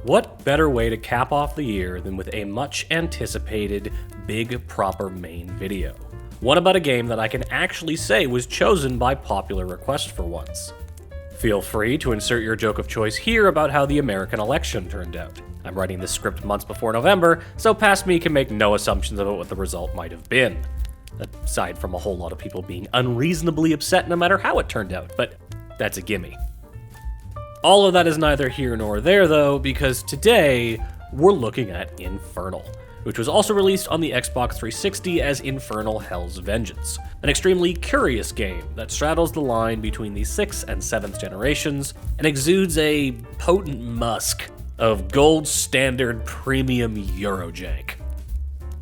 What better way to cap off the year than with a much anticipated, big, proper main video? One about a game that I can actually say was chosen by popular request for once. Feel free to insert your joke of choice here about how the American election turned out. I'm writing this script months before November, so past me can make no assumptions about what the result might have been. Aside from a whole lot of people being unreasonably upset no matter how it turned out, but that's a gimme. All of that is neither here nor there though, because today we're looking at Infernal, which was also released on the Xbox 360 as Infernal Hell's Vengeance, an extremely curious game that straddles the line between the 6th and 7th generations and exudes a potent musk of gold standard premium Eurojank.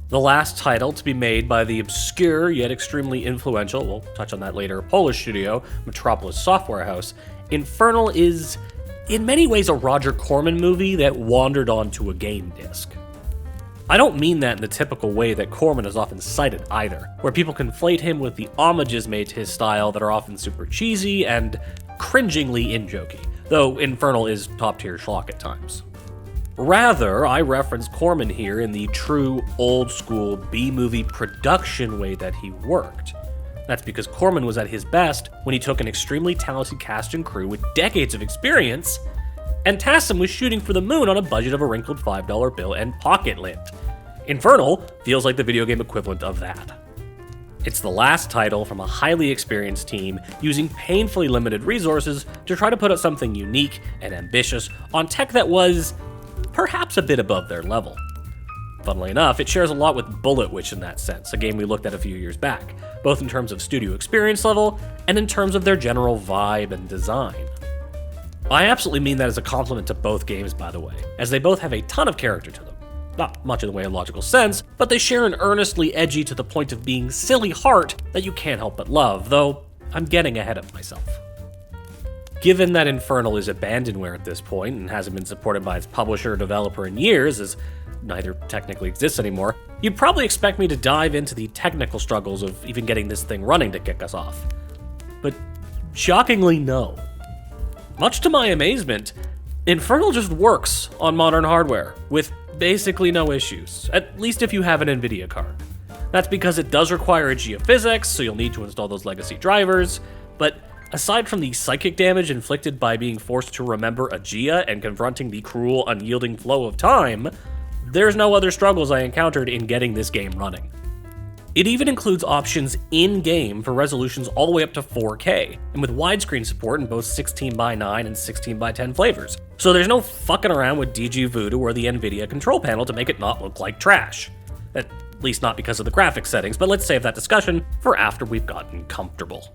The last title to be made by the obscure yet extremely influential, we'll touch on that later, Polish studio, Metropolis Software House, Infernal is, in many ways, a Roger Corman movie that wandered onto a game disc. I don't mean that in the typical way that Corman is often cited either, where people conflate him with the homages made to his style that are often super cheesy and cringingly in-jokey, though Infernal is top-tier schlock at times. Rather, I reference Corman here in the true old-school B-movie production way that he worked. That's because Corman was at his best when he took an extremely talented cast and crew with decades of experience and tasked them with shooting for the moon on a budget of a wrinkled $5 bill and pocket lint. Infernal feels like the video game equivalent of that. It's the last title from a highly experienced team using painfully limited resources to try to put out something unique and ambitious on tech that was perhaps a bit above their level. Funnily enough, it shares a lot with Bullet Witch in that sense, a game we looked at a few years back, both in terms of studio experience level and in terms of their general vibe and design. I absolutely mean that as a compliment to both games, by the way, as they both have a ton of character to them. Not much in the way of logical sense, but they share an earnestly edgy to the point of being silly heart that you can't help but love, though I'm getting ahead of myself. Given that Infernal is abandonware at this point and hasn't been supported by its publisher or developer in years, as neither technically exists anymore, you'd probably expect me to dive into the technical struggles of even getting this thing running to kick us off. But shockingly, no. Much to my amazement, Infernal just works on modern hardware, with basically no issues, at least if you have an NVIDIA card. That's because it does require a geophysics, so you'll need to install those legacy drivers, but aside from the psychic damage inflicted by being forced to remember a Gia and confronting the cruel, unyielding flow of time, there's no other struggles I encountered in getting this game running. It even includes options in-game for resolutions all the way up to 4K, and with widescreen support in both 16:9 and 16:10 flavors. So there's no fucking around with DG Voodoo or the NVIDIA control panel to make it not look like trash. At least not because of the graphics settings, but let's save that discussion for after we've gotten comfortable.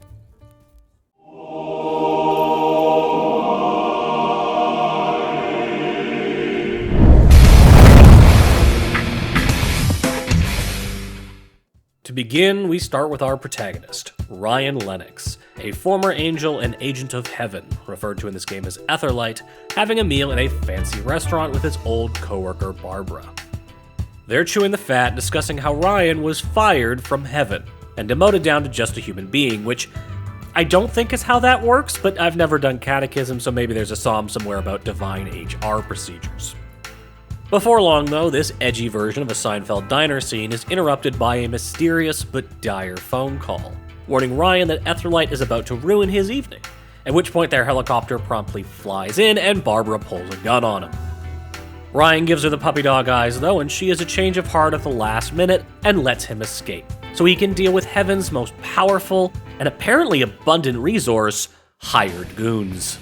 To begin, we start with our protagonist, Ryan Lennox, a former angel and agent of heaven, referred to in this game as Etherlight, having a meal in a fancy restaurant with his old coworker Barbara. They're chewing the fat, discussing how Ryan was fired from heaven and demoted down to just a human being, which I don't think is how that works, but I've never done catechism, so maybe there's a psalm somewhere about divine HR procedures. Before long, though, this edgy version of a Seinfeld diner scene is interrupted by a mysterious but dire phone call, warning Ryan that Etherlight is about to ruin his evening, at which point their helicopter promptly flies in and Barbara pulls a gun on him. Ryan gives her the puppy dog eyes, though, and she has a change of heart at the last minute and lets him escape, so he can deal with heaven's most powerful and apparently abundant resource, hired goons.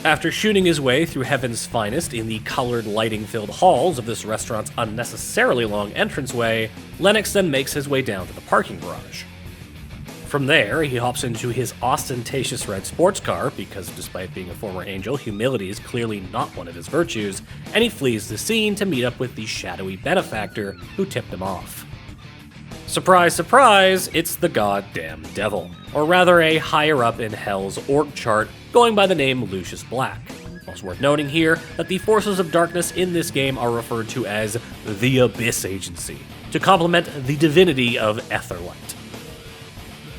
After shooting his way through heaven's finest in the colored, lighting-filled halls of this restaurant's unnecessarily long entranceway, Lennox then makes his way down to the parking garage. From there, he hops into his ostentatious red sports car, because despite being a former angel, humility is clearly not one of his virtues, and he flees the scene to meet up with the shadowy benefactor who tipped him off. Surprise, surprise, it's the goddamn devil, or rather a higher up in Hell's org chart going by the name Lucius Black. Also worth noting here that the forces of darkness in this game are referred to as the Abyss Agency, to complement the divinity of Etherlight.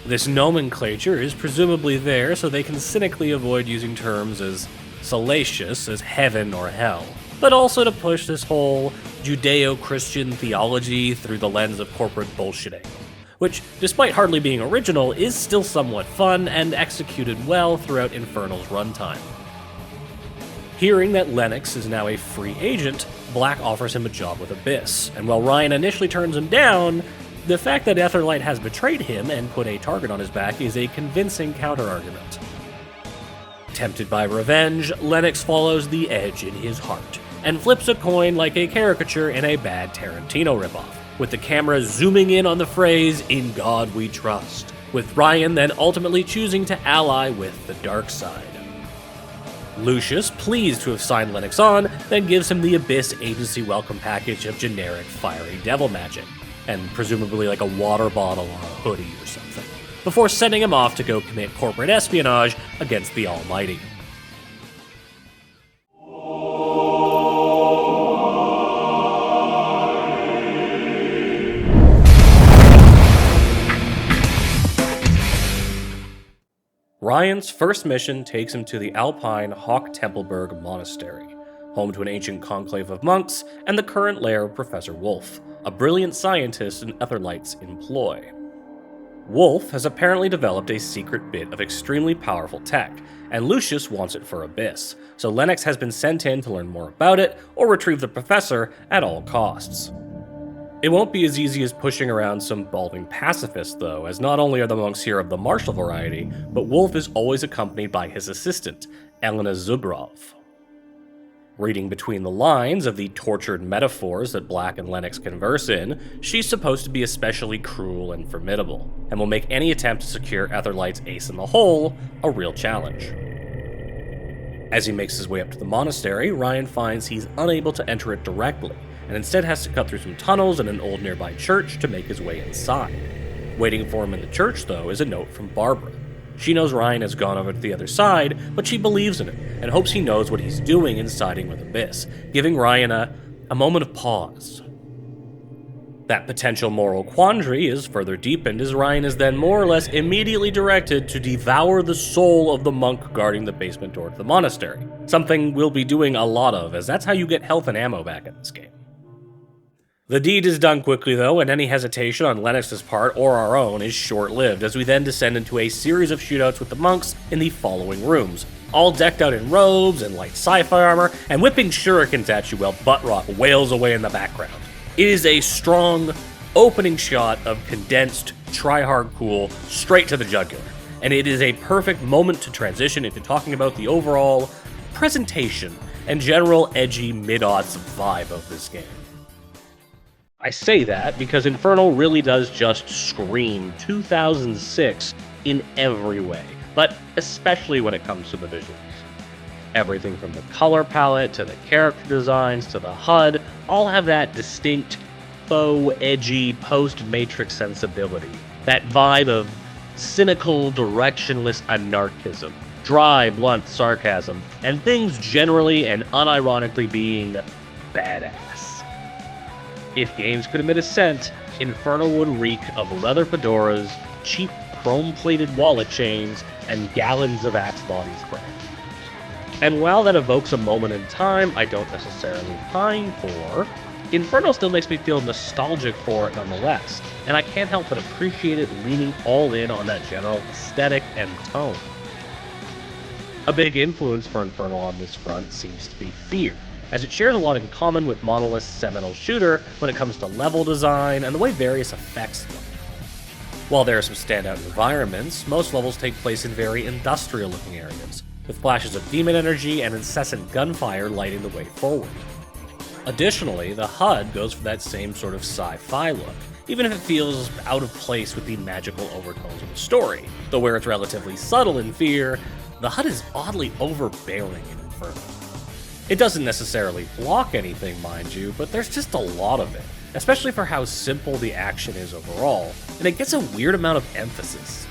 This nomenclature is presumably there so they can cynically avoid using terms as salacious as heaven or hell, but also to push this whole Judeo-Christian theology through the lens of corporate bullshitting, which, despite hardly being original, is still somewhat fun and executed well throughout Infernal's runtime. Hearing that Lennox is now a free agent, Black offers him a job with Abyss, and while Ryan initially turns him down, the fact that Etherlight has betrayed him and put a target on his back is a convincing counterargument. Tempted by revenge, Lennox follows the edge in his heart, and flips a coin like a caricature in a bad Tarantino ripoff, with the camera zooming in on the phrase, "In God we trust," with Ryan then ultimately choosing to ally with the dark side. Lucius, pleased to have signed Lennox on, then gives him the Abyss agency welcome package of generic fiery devil magic, and presumably like a water bottle or a hoodie or something, before sending him off to go commit corporate espionage against the Almighty. Ryan's first mission takes him to the Alpine Hochtempelberg Monastery, home to an ancient conclave of monks and the current lair of Professor Wolf, a brilliant scientist in Etherlight's employ. Wolf has apparently developed a secret bit of extremely powerful tech, and Lucius wants it for Abyss, so Lennox has been sent in to learn more about it or retrieve the professor at all costs. It won't be as easy as pushing around some balding pacifist, though, as not only are the monks here of the martial variety, but Wolf is always accompanied by his assistant, Elena Zubrov. Reading between the lines of the tortured metaphors that Black and Lennox converse in, she's supposed to be especially cruel and formidable, and will make any attempt to secure Etherlight's ace in the hole a real challenge. As he makes his way up to the monastery, Ryan finds he's unable to enter it directly, and instead has to cut through some tunnels in an old nearby church to make his way inside. Waiting for him in the church, though, is a note from Barbara. She knows Ryan has gone over to the other side, but she believes in him, and hopes he knows what he's doing in siding with Abyss, giving Ryan a moment of pause. That potential moral quandary is further deepened as Ryan is then more or less immediately directed to devour the soul of the monk guarding the basement door to the monastery, something we'll be doing a lot of, as that's how you get health and ammo back in this game. The deed is done quickly, though, and any hesitation on Lennox's part or our own is short-lived, as we then descend into a series of shootouts with the monks in the following rooms, all decked out in robes and light sci-fi armor, and whipping shurikens at you while Buttrock wails away in the background. It is a strong, opening shot of condensed, try-hard cool, straight to the jugular, and it is a perfect moment to transition into talking about the overall presentation and general edgy mid-aughts vibe of this game. I say that because Infernal really does just scream 2006 in every way, but especially when it comes to the visuals. Everything from the color palette to the character designs to the HUD all have that distinct, faux, edgy, post-Matrix sensibility. That vibe of cynical, directionless anarchism, dry, blunt sarcasm, and things generally and unironically being badass. If games could emit a scent, Infernal would reek of leather fedoras, cheap chrome-plated wallet chains, and gallons of Axe body spray. And while that evokes a moment in time I don't necessarily pine for, Infernal still makes me feel nostalgic for it nonetheless, and I can't help but appreciate it leaning all in on that general aesthetic and tone. A big influence for Infernal on this front seems to be F.E.A.R, as it shares a lot in common with Monolith's seminal shooter when it comes to level design and the way various effects look. While there are some standout environments, most levels take place in very industrial-looking areas, with flashes of demon energy and incessant gunfire lighting the way forward. Additionally, the HUD goes for that same sort of sci-fi look, even if it feels out of place with the magical overtones of the story, though where it's relatively subtle in F.E.A.R, the HUD is oddly overbearing in Infernal. It doesn't necessarily block anything, mind you, but there's just a lot of it, especially for how simple the action is overall, and it gets a weird amount of emphasis.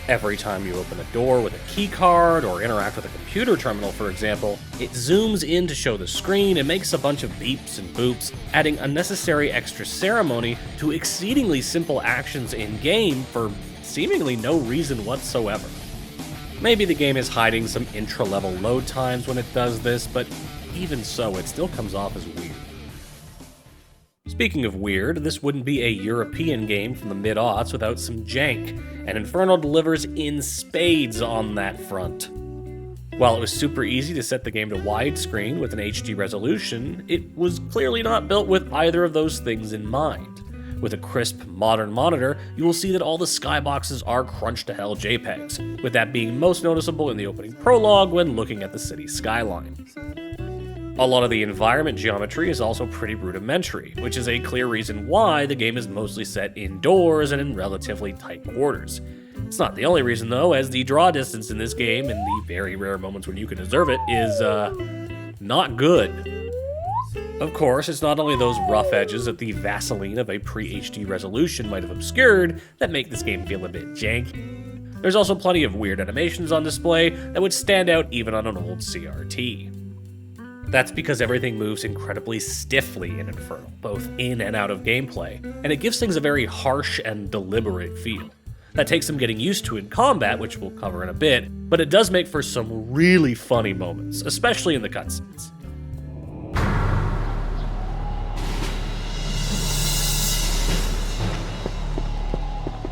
Every time you open a door with a keycard or interact with a computer terminal, for example, it zooms in to show the screen and makes a bunch of beeps and boops, adding unnecessary extra ceremony to exceedingly simple actions in-game for seemingly no reason whatsoever. Maybe the game is hiding some intra-level load times when it does this, but even so, it still comes off as weird. Speaking of weird, this wouldn't be a European game from the mid-aughts without some jank, and Infernal delivers in spades on that front. While it was super easy to set the game to widescreen with an HD resolution, it was clearly not built with either of those things in mind. With a crisp, modern monitor, you will see that all the skyboxes are crunched-to-hell JPEGs, with that being most noticeable in the opening prologue when looking at the city skyline. A lot of the environment geometry is also pretty rudimentary, which is a clear reason why the game is mostly set indoors and in relatively tight quarters. It's not the only reason though, as the draw distance in this game, in the very rare moments when you can observe it, is, not good. Of course, it's not only those rough edges that the Vaseline of a pre-HD resolution might have obscured that make this game feel a bit janky. There's also plenty of weird animations on display that would stand out even on an old CRT. That's because everything moves incredibly stiffly in Infernal, both in and out of gameplay, and it gives things a very harsh and deliberate feel. That takes some getting used to in combat, which we'll cover in a bit, but it does make for some really funny moments, especially in the cutscenes.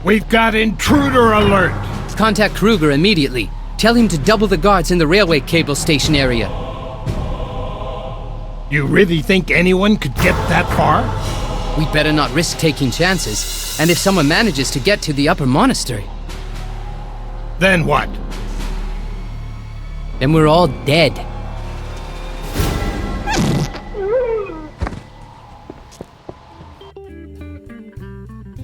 We've got intruder alert! Contact Kruger immediately. Tell him to double the guards in the railway cable station area. You really think anyone could get that far? We'd better not risk taking chances. And if someone manages to get to the upper monastery... Then what? Then we're all dead.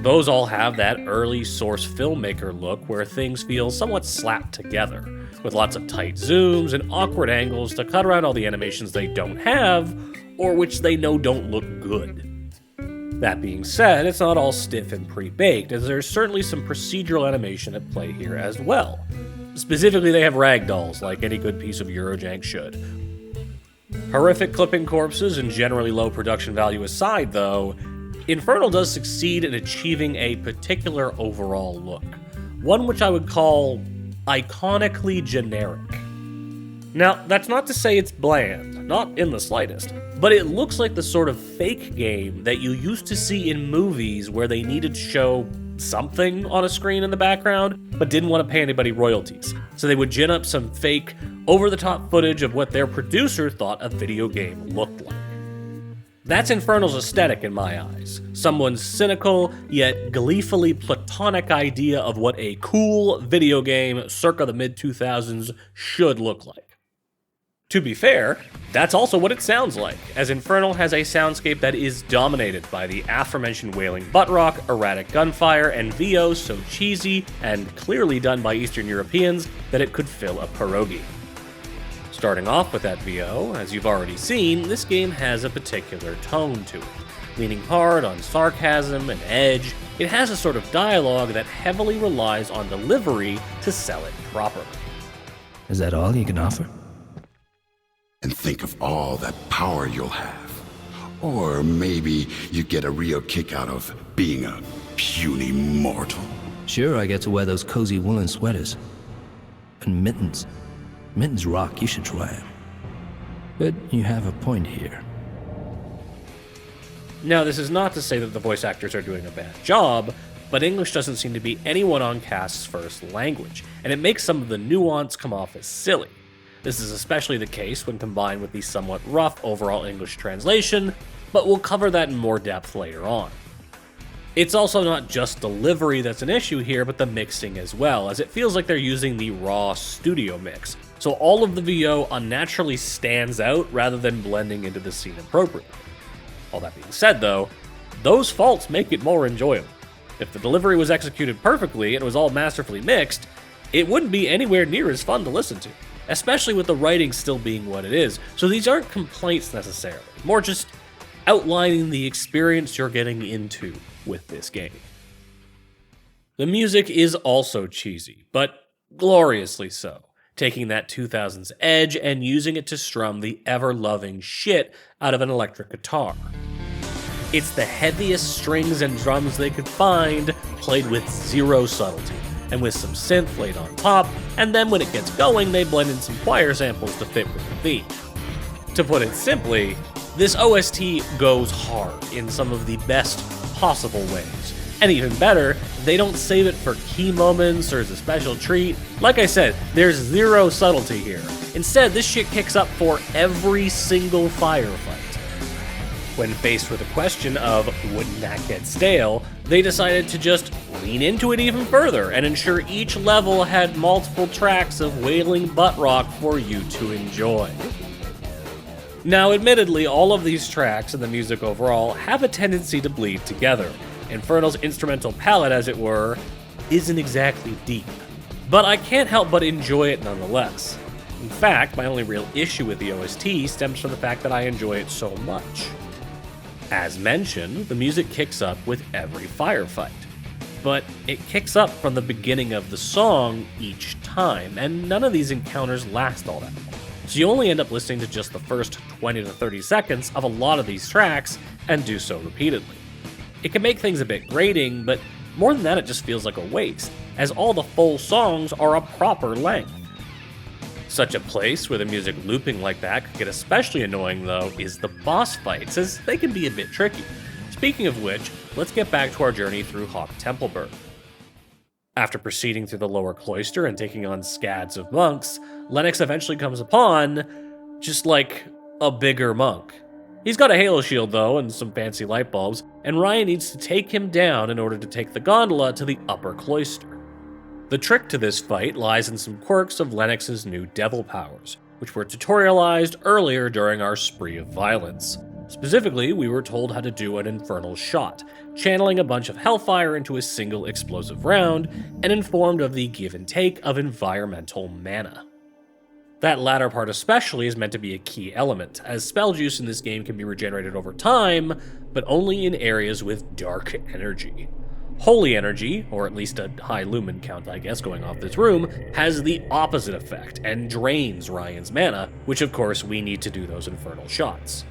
Those all have that early source filmmaker look where things feel somewhat slapped together, with lots of tight zooms and awkward angles to cut around all the animations they don't have, or which they know don't look good. That being said, it's not all stiff and pre-baked, as there's certainly some procedural animation at play here as well. Specifically, they have ragdolls, like any good piece of Eurojank should. Horrific clipping corpses and generally low production value aside, though, Infernal does succeed in achieving a particular overall look, one which I would call iconically generic. Now, that's not to say it's bland, not in the slightest, but it looks like the sort of fake game that you used to see in movies where they needed to show something on a screen in the background, but didn't want to pay anybody royalties. So they would gin up some fake, over-the-top footage of what their producer thought a video game looked like. That's Infernal's aesthetic in my eyes. Someone's cynical, yet gleefully platonic idea of what a cool video game circa the mid-2000s should look like. To be fair, that's also what it sounds like, as Infernal has a soundscape that is dominated by the aforementioned wailing butt rock, erratic gunfire, and VO so cheesy and clearly done by Eastern Europeans that it could fill a pierogi. Starting off with that VO, as you've already seen, this game has a particular tone to it. Leaning hard on sarcasm and edge, it has a sort of dialogue that heavily relies on delivery to sell it properly. Is that all you can offer? And think of all that power you'll have. Or maybe you get a real kick out of being a puny mortal. Sure, I get to wear those cozy woolen sweaters. And mittens. Mittens rock, you should try them. But you have a point here. Now, this is not to say that the voice actors are doing a bad job, but English doesn't seem to be anyone on cast's first language, and it makes some of the nuance come off as silly. This is especially the case when combined with the somewhat rough overall English translation, but we'll cover that in more depth later on. It's also not just delivery that's an issue here, but the mixing as well, as it feels like they're using the raw studio mix, so all of the VO unnaturally stands out rather than blending into the scene appropriately. All that being said though, those faults make it more enjoyable. If the delivery was executed perfectly and it was all masterfully mixed, it wouldn't be anywhere near as fun to listen to, especially with the writing still being what it is, so these aren't complaints necessarily, more just outlining the experience you're getting into with this game. The music is also cheesy, but gloriously so, taking that 2000s edge and using it to strum the ever-loving shit out of an electric guitar. It's the heaviest strings and drums they could find, played with zero subtlety, and with some synth laid on top, and then when it gets going, they blend in some choir samples to fit with the theme. To put it simply, this OST goes hard in some of the best possible ways. And even better, they don't save it for key moments or as a special treat. Like I said, there's zero subtlety here. Instead, this shit kicks up for every single firefight. When faced with the question of, wouldn't that get stale, they decided to just lean into it even further and ensure each level had multiple tracks of wailing butt rock for you to enjoy. Now, admittedly, all of these tracks and the music overall have a tendency to bleed together. Infernal's instrumental palette, as it were, isn't exactly deep, but I can't help but enjoy it nonetheless. In fact, my only real issue with the OST stems from the fact that I enjoy it so much. As mentioned, the music kicks up with every firefight, but it kicks up from the beginning of the song each time, and none of these encounters last all that long. So you only end up listening to just the first 20 to 30 seconds of a lot of these tracks, and do so repeatedly. It can make things a bit grating, but more than that, it just feels like a waste, as all the full songs are a proper length. Such a place where the music looping like that could get especially annoying, though, is the boss fights, as they can be a bit tricky. Speaking of which, let's get back to our journey through Hochtempelberg. After proceeding through the lower cloister and taking on scads of monks, Lennox eventually comes upon just like a bigger monk. He's got a halo shield though and some fancy light bulbs, and Ryan needs to take him down in order to take the gondola to the upper cloister. The trick to this fight lies in some quirks of Lennox's new devil powers, which were tutorialized earlier during our spree of violence. Specifically, we were told how to do an infernal shot, channeling a bunch of hellfire into a single explosive round, and informed of the give and take of environmental mana. That latter part especially is meant to be a key element, as spell juice in this game can be regenerated over time, but only in areas with dark energy. Holy energy, or at least a high lumen count I guess going off this room, has the opposite effect and drains Ryan's mana, which of course we need to do those infernal shots.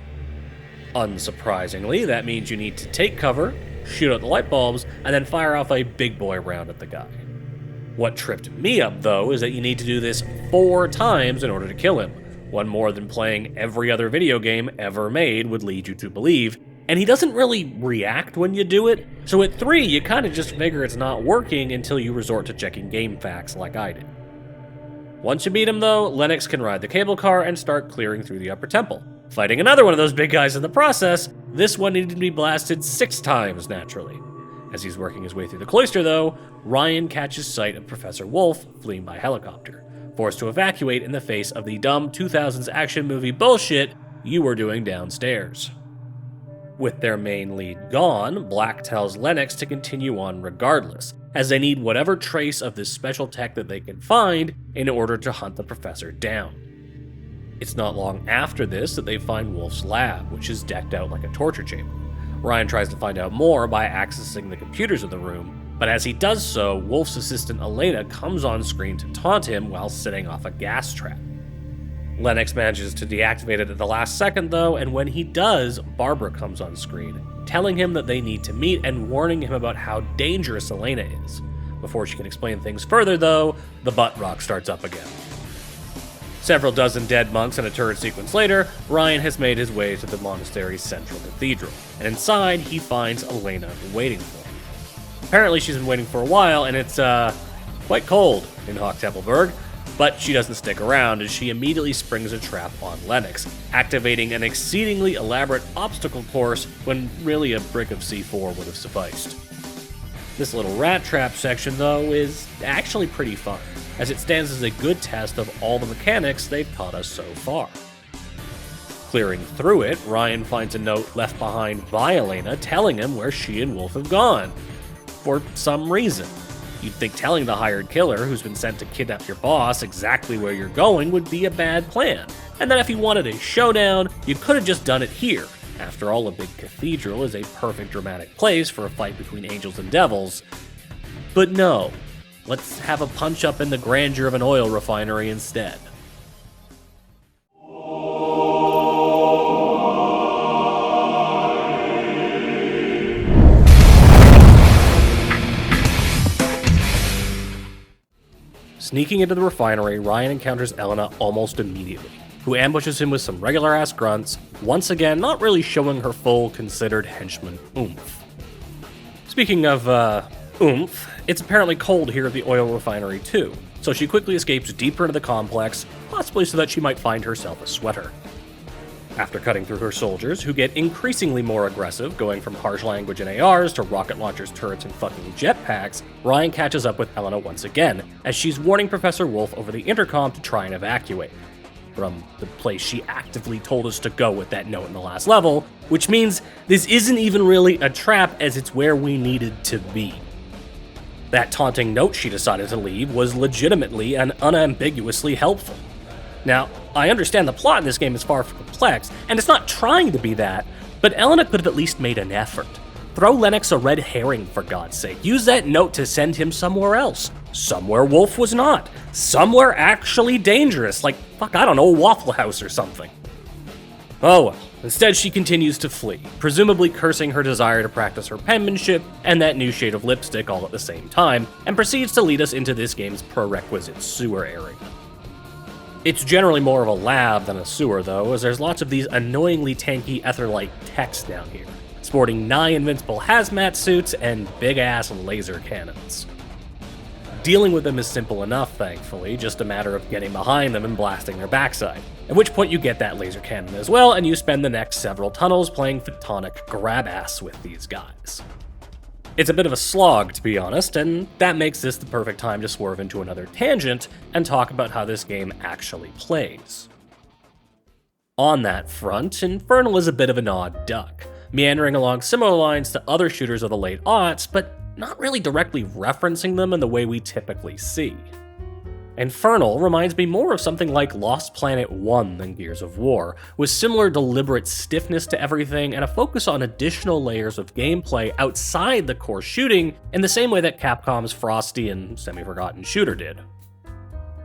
Unsurprisingly, that means you need to take cover, shoot out the light bulbs, and then fire off a big boy round at the guy. What tripped me up, though, is that you need to do this 4 times in order to kill him, one more than playing every other video game ever made would lead you to believe, and he doesn't really react when you do it, so at 3 you kinda just figure it's not working until you resort to checking game facts like I did. Once you beat him though, Lennox can ride the cable car and start clearing through the upper temple, fighting another one of those big guys in the process. This one needed to be blasted 6 times naturally. As he's working his way through the cloister though, Ryan catches sight of Professor Wolf fleeing by helicopter, forced to evacuate in the face of the dumb 2000s action movie bullshit you were doing downstairs. With their main lead gone, Black tells Lennox to continue on regardless, as they need whatever trace of this special tech that they can find in order to hunt the professor down. It's not long after this that they find Wolf's lab, which is decked out like a torture chamber. Ryan tries to find out more by accessing the computers in the room, but as he does so, Wolf's assistant Elena comes on screen to taunt him while setting off a gas trap. Lennox manages to deactivate it at the last second though, and when he does, Barbara comes on screen, telling him that they need to meet and warning him about how dangerous Elena is. Before she can explain things further though, the butt rock starts up again. Several dozen dead monks and a turret sequence later, Ryan has made his way to the monastery's central cathedral, and inside he finds Elena waiting for him. Apparently she's been waiting for a while, and it's quite cold in Hochtempelberg, but she doesn't stick around as she immediately springs a trap on Lennox, activating an exceedingly elaborate obstacle course when really a brick of C4 would have sufficed. This little rat trap section though is actually pretty fun, as it stands as a good test of all the mechanics they've taught us so far. Clearing through it, Ryan finds a note left behind by Elena telling him where she and Wolf have gone. For some reason. You'd think telling the hired killer who's been sent to kidnap your boss exactly where you're going would be a bad plan, and that if you wanted a showdown, you could have just done it here. After all, a big cathedral is a perfect dramatic place for a fight between angels and devils. But no, let's have a punch-up in the grandeur of an oil refinery instead. Sneaking into the refinery, Ryan encounters Elena almost immediately, who ambushes him with some regular-ass grunts, once again not really showing her full considered henchman oomph. Speaking of, oomph, it's apparently cold here at the oil refinery too, so she quickly escapes deeper into the complex, possibly so that she might find herself a sweater. After cutting through her soldiers, who get increasingly more aggressive, going from harsh language and ARs to rocket launchers, turrets, and fucking jetpacks, Ryan catches up with Elena once again, as she's warning Professor Wolf over the intercom to try and evacuate from the place she actively told us to go with that note in the last level, which means this isn't even really a trap as it's where we needed to be. That taunting note she decided to leave was legitimately and unambiguously helpful. Now, I understand the plot in this game is far from complex, and it's not trying to be that, but Elena could have at least made an effort. Throw Lennox a red herring, for God's sake. Use that note to send him somewhere else. Somewhere Wolf was not. Somewhere actually dangerous, like, fuck, I don't know, a Waffle House or something. Oh well. Instead, she continues to flee, presumably cursing her desire to practice her penmanship and that new shade of lipstick all at the same time, and proceeds to lead us into this game's prerequisite sewer area. It's generally more of a lab than a sewer, though, as there's lots of these annoyingly tanky Etherlight techs down here, sporting nigh invincible hazmat suits and big-ass laser cannons. Dealing with them is simple enough, thankfully, just a matter of getting behind them and blasting their backside, at which point you get that laser cannon as well, and you spend the next several tunnels playing photonic grab-ass with these guys. It's a bit of a slog, to be honest, and that makes this the perfect time to swerve into another tangent and talk about how this game actually plays. On that front, Infernal is a bit of an odd duck, meandering along similar lines to other shooters of the late aughts, but not really directly referencing them in the way we typically see. Infernal reminds me more of something like Lost Planet 1 than Gears of War, with similar deliberate stiffness to everything and a focus on additional layers of gameplay outside the core shooting in the same way that Capcom's frosty and semi-forgotten shooter did.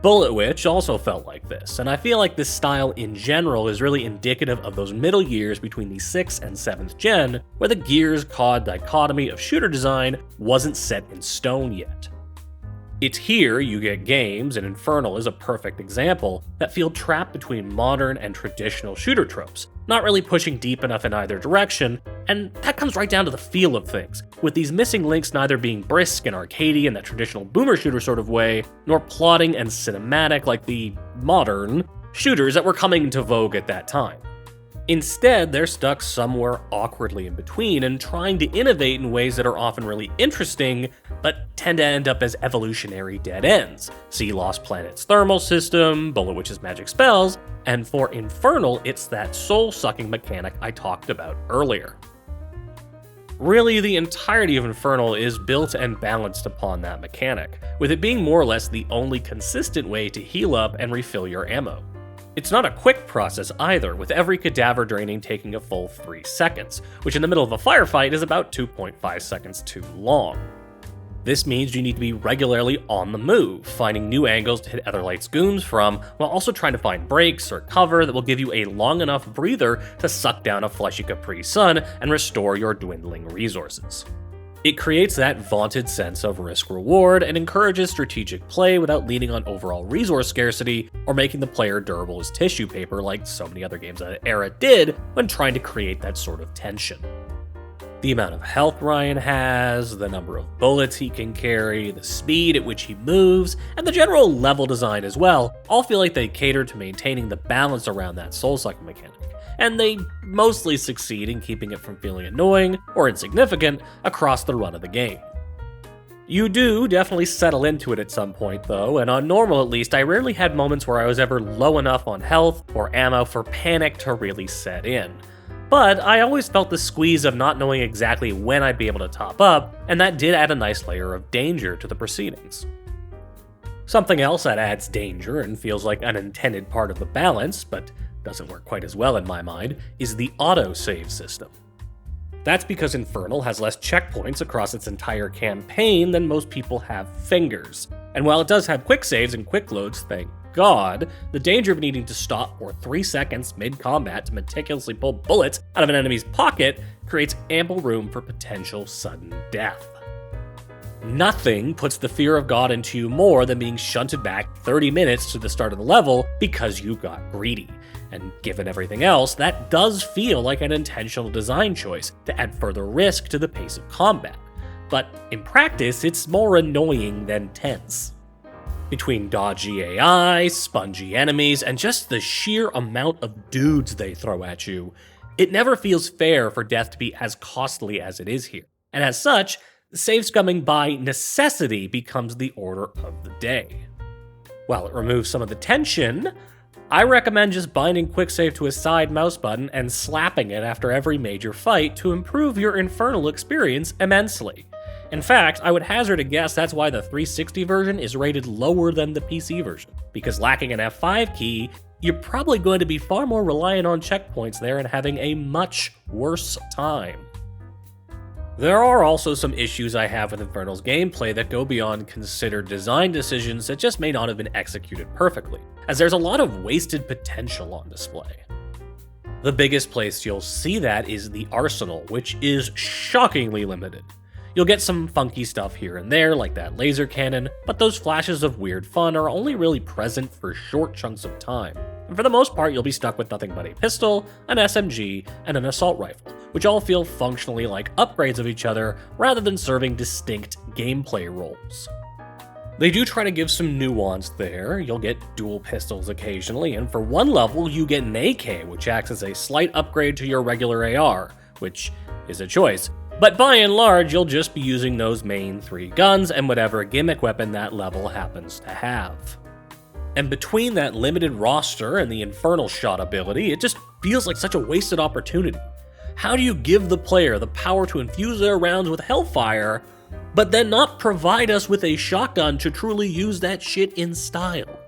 Bullet Witch also felt like this, and I feel like this style in general is really indicative of those middle years between the 6th and 7th gen, where the Gears COD dichotomy of shooter design wasn't set in stone yet. It's here you get games, and Infernal is a perfect example, that feel trapped between modern and traditional shooter tropes, not really pushing deep enough in either direction, and that comes right down to the feel of things, with these missing links neither being brisk and arcadey in that traditional boomer shooter sort of way, nor plotting and cinematic like the modern shooters that were coming into vogue at that time. Instead, they're stuck somewhere awkwardly in between and trying to innovate in ways that are often really interesting, but tend to end up as evolutionary dead ends. See Lost Planet's thermal system, Bullet Witch's magic spells, and for Infernal, it's that soul-sucking mechanic I talked about earlier. Really, the entirety of Infernal is built and balanced upon that mechanic, with it being more or less the only consistent way to heal up and refill your ammo. It's not a quick process either, with every cadaver draining taking a full 3 seconds, which in the middle of a firefight is about 2.5 seconds too long. This means you need to be regularly on the move, finding new angles to hit Etherlight's goons from, while also trying to find breaks or cover that will give you a long enough breather to suck down a fleshy Capri Sun and restore your dwindling resources. It creates that vaunted sense of risk-reward and encourages strategic play without leaning on overall resource scarcity or making the player durable as tissue paper like so many other games of the era did when trying to create that sort of tension. The amount of health Ryan has, the number of bullets he can carry, the speed at which he moves, and the general level design as well all feel like they cater to maintaining the balance around that soul-sucking mechanic. And they mostly succeed in keeping it from feeling annoying or insignificant across the run of the game. You do definitely settle into it at some point though, and on normal at least, I rarely had moments where I was ever low enough on health or ammo for panic to really set in. But I always felt the squeeze of not knowing exactly when I'd be able to top up, and that did add a nice layer of danger to the proceedings. Something else that adds danger and feels like an intended part of the balance, but doesn't work quite as well in my mind, is the auto-save system. That's because Infernal has less checkpoints across its entire campaign than most people have fingers. And while it does have quick saves and quick loads, thank God, the danger of needing to stop for 3 seconds mid-combat to meticulously pull bullets out of an enemy's pocket creates ample room for potential sudden death. Nothing puts the fear of God into you more than being shunted back 30 minutes to the start of the level because you got greedy. And given everything else, that does feel like an intentional design choice to add further risk to the pace of combat. But in practice, it's more annoying than tense. Between dodgy AI, spongy enemies, and just the sheer amount of dudes they throw at you, it never feels fair for death to be as costly as it is here. And as such, save scumming by necessity becomes the order of the day. While it removes some of the tension, I recommend just binding quicksave to a side mouse button and slapping it after every major fight to improve your Infernal experience immensely. In fact, I would hazard a guess that's why the 360 version is rated lower than the PC version, because lacking an F5 key, you're probably going to be far more reliant on checkpoints there and having a much worse time. There are also some issues I have with Infernal's gameplay that go beyond considered design decisions that just may not have been executed perfectly, as there's a lot of wasted potential on display. The biggest place you'll see that is the arsenal, which is shockingly limited. You'll get some funky stuff here and there, like that laser cannon, but those flashes of weird fun are only really present for short chunks of time. And for the most part, you'll be stuck with nothing but a pistol, an SMG, and an assault rifle, which all feel functionally like upgrades of each other rather than serving distinct gameplay roles. They do try to give some nuance there. You'll get dual pistols occasionally, and for one level, you get an AK, which acts as a slight upgrade to your regular AR, which is a choice. But by and large, you'll just be using those main 3 guns and whatever gimmick weapon that level happens to have. And between that limited roster and the Infernal shot ability, it just feels like such a wasted opportunity. How do you give the player the power to infuse their rounds with Hellfire, but then not provide us with a shotgun to truly use that shit in style?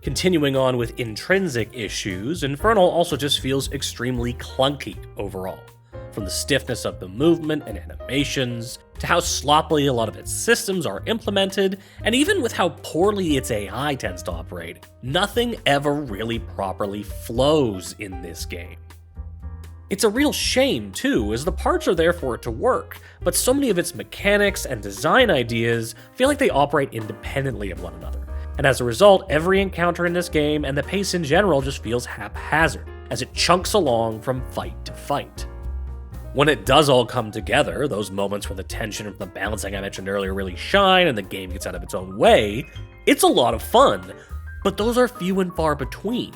Continuing on with intrinsic issues, Infernal also just feels extremely clunky overall. From the stiffness of the movement and animations, to how sloppily a lot of its systems are implemented, and even with how poorly its AI tends to operate, nothing ever really properly flows in this game. It's a real shame too, as the parts are there for it to work, but so many of its mechanics and design ideas feel like they operate independently of one another. And as a result, every encounter in this game and the pace in general just feels haphazard, as it chunks along from fight to fight. When it does all come together, those moments where the tension from the balancing I mentioned earlier really shine and the game gets out of its own way, it's a lot of fun, but those are few and far between.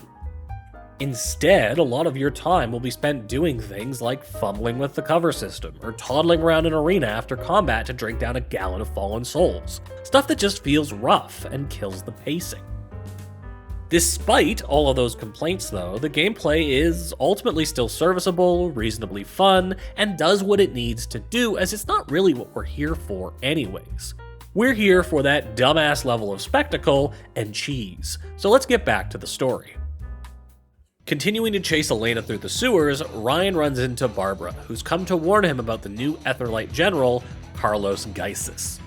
Instead, a lot of your time will be spent doing things like fumbling with the cover system, or toddling around an arena after combat to drink down a gallon of fallen souls. Stuff that just feels rough and kills the pacing. Despite all of those complaints though, the gameplay is ultimately still serviceable, reasonably fun, and does what it needs to do, as it's not really what we're here for anyways. We're here for that dumbass level of spectacle and cheese, so let's get back to the story. Continuing to chase Elena through the sewers, Ryan runs into Barbara, who's come to warn him about the new Etherlight general, Carlos Geisis.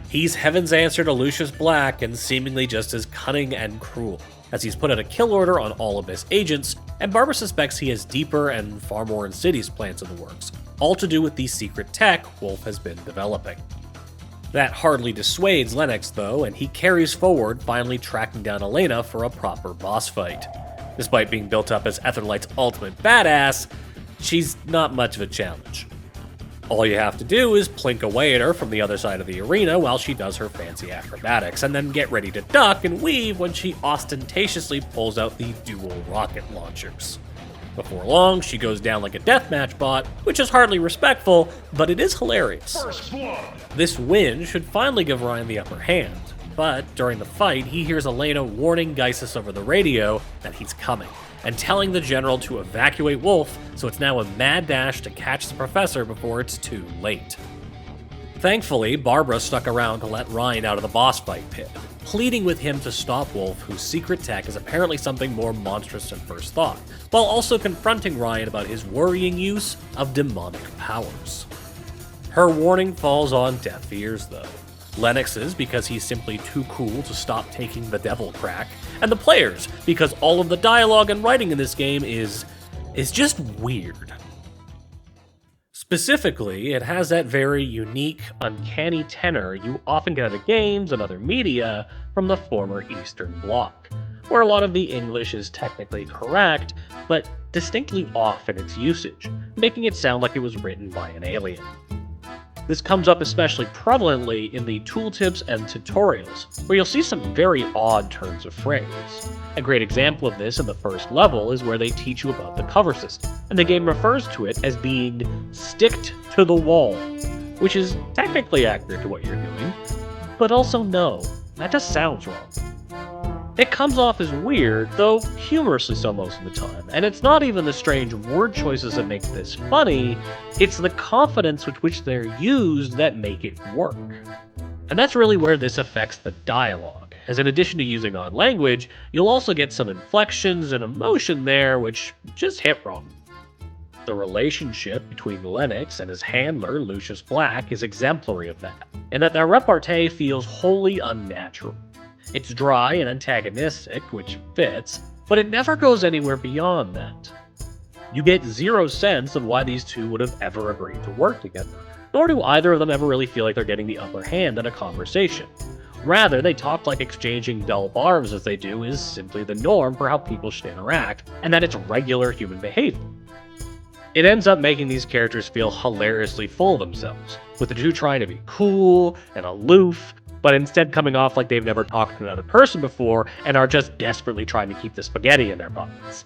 He's heaven's answer to Lucius Black and seemingly just as cunning and cruel, as he's put out a kill order on all of his agents, and Barbara suspects he has deeper and far more insidious plans in the works, all to do with the secret tech Wolf has been developing. That hardly dissuades Lennox though, and he carries forward, finally tracking down Elena for a proper boss fight. Despite being built up as Etherlight's ultimate badass, she's not much of a challenge. All you have to do is plink away at her from the other side of the arena while she does her fancy acrobatics, and then get ready to duck and weave when she ostentatiously pulls out the dual rocket launchers. Before long, she goes down like a deathmatch bot, which is hardly respectful, but it is hilarious. This win should finally give Ryan the upper hand, but during the fight, he hears Elena warning Geisis over the radio that he's coming, and telling the general to evacuate Wolf, so it's now a mad dash to catch the professor before it's too late. Thankfully, Barbara stuck around to let Ryan out of the boss fight pit, pleading with him to stop Wolf, whose secret tech is apparently something more monstrous than first thought, while also confronting Ryan about his worrying use of demonic powers. Her warning falls on deaf ears, though. Lennox's because he's simply too cool to stop taking the devil crack, and the players because all of the dialogue and writing in this game is just weird. Specifically, it has that very unique, uncanny tenor you often get out of games and other media from the former Eastern Bloc, where a lot of the English is technically correct, but distinctly off in its usage, making it sound like it was written by an alien. This comes up especially prevalently in the tooltips and tutorials, where you'll see some very odd turns of phrase. A great example of this in the first level is where they teach you about the cover system, and the game refers to it as being sticked to the wall, which is technically accurate to what you're doing, but also no, that just sounds wrong. It comes off as weird, though humorously so most of the time, and it's not even the strange word choices that make this funny, it's the confidence with which they're used that make it work. And that's really where this affects the dialogue, as in addition to using odd language, you'll also get some inflections and emotion there which just hit wrong. The relationship between Lennox and his handler, Lucius Black, is exemplary of that, in that their repartee feels wholly unnatural. It's dry and antagonistic, which fits, but it never goes anywhere beyond that. You get zero sense of why these two would have ever agreed to work together, nor do either of them ever really feel like they're getting the upper hand in a conversation. Rather, they talk like exchanging dull barbs as they do is simply the norm for how people should interact, and that it's regular human behavior. It ends up making these characters feel hilariously full of themselves, with the two trying to be cool and aloof, but instead coming off like they've never talked to another person before and are just desperately trying to keep the spaghetti in their pockets.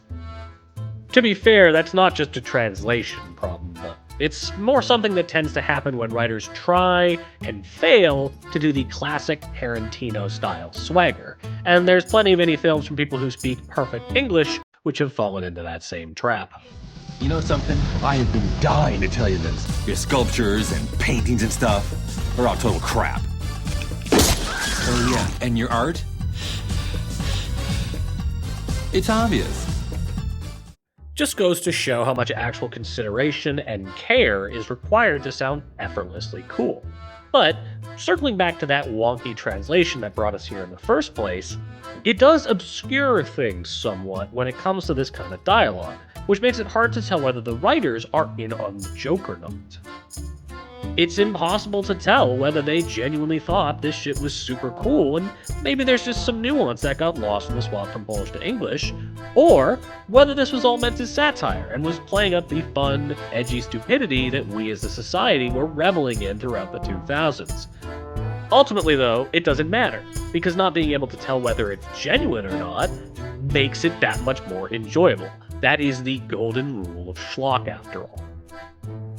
To be fair, that's not just a translation problem, though. It's more something that tends to happen when writers try and fail to do the classic Tarantino-style swagger, and there's plenty of indie films from people who speak perfect English which have fallen into that same trap. You know something? I have been dying to tell you this. Your sculptures and paintings and stuff are all total crap. Oh yeah, and your art? It's obvious. Just goes to show how much actual consideration and care is required to sound effortlessly cool. But, circling back to that wonky translation that brought us here in the first place, it does obscure things somewhat when it comes to this kind of dialogue, which makes it hard to tell whether the writers are in on the joke or not. It's impossible to tell whether they genuinely thought this shit was super cool, and maybe there's just some nuance that got lost in the swap from Polish to English, or whether this was all meant as satire and was playing up the fun, edgy stupidity that we as a society were reveling in throughout the 2000s. Ultimately, though, it doesn't matter, because not being able to tell whether it's genuine or not makes it that much more enjoyable. That is the golden rule of schlock, after all.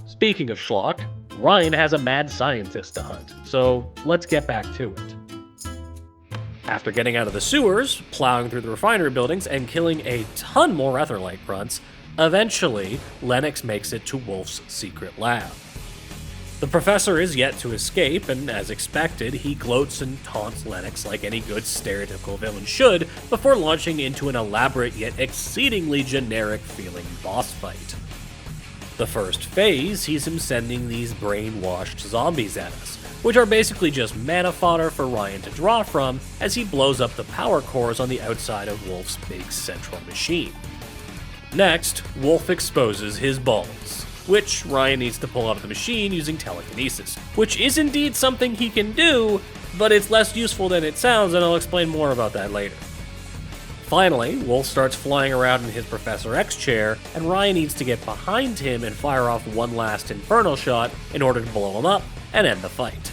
Speaking of schlock, Ryan has a mad scientist to hunt, so let's get back to it. After getting out of the sewers, plowing through the refinery buildings, and killing a ton more Etherlight grunts, eventually, Lennox makes it to Wolf's secret lab. The professor is yet to escape, and as expected, he gloats and taunts Lennox like any good stereotypical villain should, before launching into an elaborate yet exceedingly generic-feeling boss fight. The first phase sees him sending these brainwashed zombies at us, which are basically just mana fodder for Ryan to draw from as he blows up the power cores on the outside of Wolf's big central machine. Next, Wolf exposes his balls, which Ryan needs to pull out of the machine using telekinesis, which is indeed something he can do, but it's less useful than it sounds, and I'll explain more about that later. Finally, Wolf starts flying around in his Professor X chair, and Ryan needs to get behind him and fire off one last Infernal shot in order to blow him up and end the fight.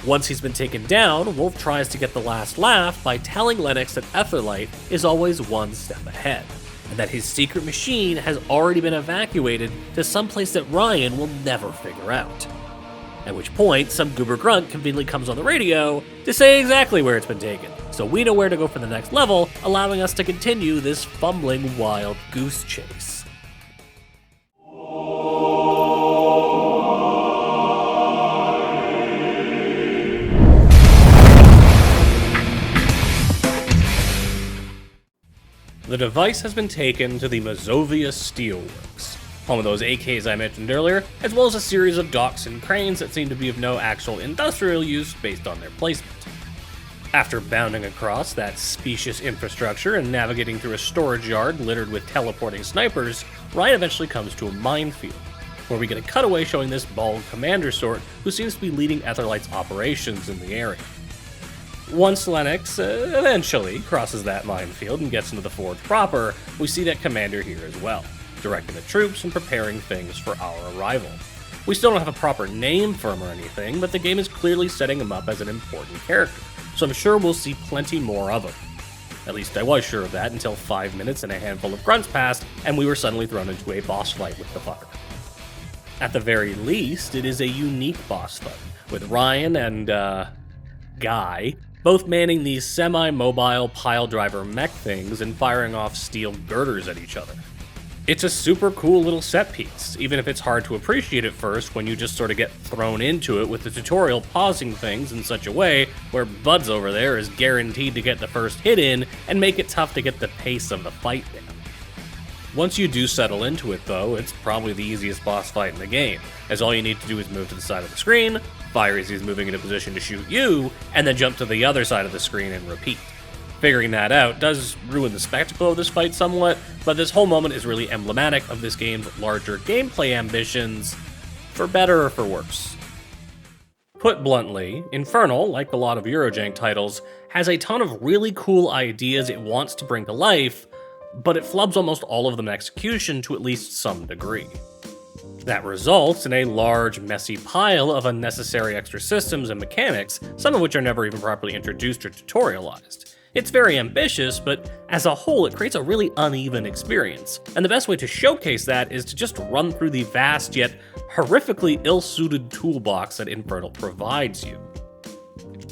Once he's been taken down, Wolf tries to get the last laugh by telling Lennox that Etherlight is always one step ahead, and that his secret machine has already been evacuated to someplace that Ryan will never figure out. At which point, some goober grunt conveniently comes on the radio to say exactly where it's been taken, so we know where to go for the next level, allowing us to continue this fumbling wild goose chase. The device has been taken to the Mazovia Steelworks, home of those AKs I mentioned earlier, as well as a series of docks and cranes that seem to be of no actual industrial use based on their placement. After bounding across that specious infrastructure and navigating through a storage yard littered with teleporting snipers, Ryan eventually comes to a minefield, where we get a cutaway showing this bald commander sort who seems to be leading Etherlight's operations in the area. Once Lennox eventually crosses that minefield and gets into the forge proper, we see that commander here as well, directing the troops and preparing things for our arrival. We still don't have a proper name for him or anything, but the game is clearly setting him up as an important character, so I'm sure we'll see plenty more of him. At least I was sure of that until 5 minutes and a handful of grunts passed, and we were suddenly thrown into a boss fight with the fucker. At the very least, it is a unique boss fight, with Ryan and, Guy both manning these semi-mobile pile-driver mech things and firing off steel girders at each other. It's a super cool little set piece, even if it's hard to appreciate at first when you just sort of get thrown into it with the tutorial pausing things in such a way where Buds over there is guaranteed to get the first hit in and make it tough to get the pace of the fight down. Once you do settle into it though, it's probably the easiest boss fight in the game, as all you need to do is move to the side of the screen, fire as he's moving into position to shoot you, and then jump to the other side of the screen and repeat. Figuring that out does ruin the spectacle of this fight somewhat, but this whole moment is really emblematic of this game's larger gameplay ambitions, for better or for worse. Put bluntly, Infernal, like a lot of Eurojank titles, has a ton of really cool ideas it wants to bring to life, but it flubs almost all of them in execution to at least some degree. That results in a large, messy pile of unnecessary extra systems and mechanics, some of which are never even properly introduced or tutorialized. It's very ambitious, but as a whole, it creates a really uneven experience, and the best way to showcase that is to just run through the vast yet horrifically ill-suited toolbox that Infernal provides you.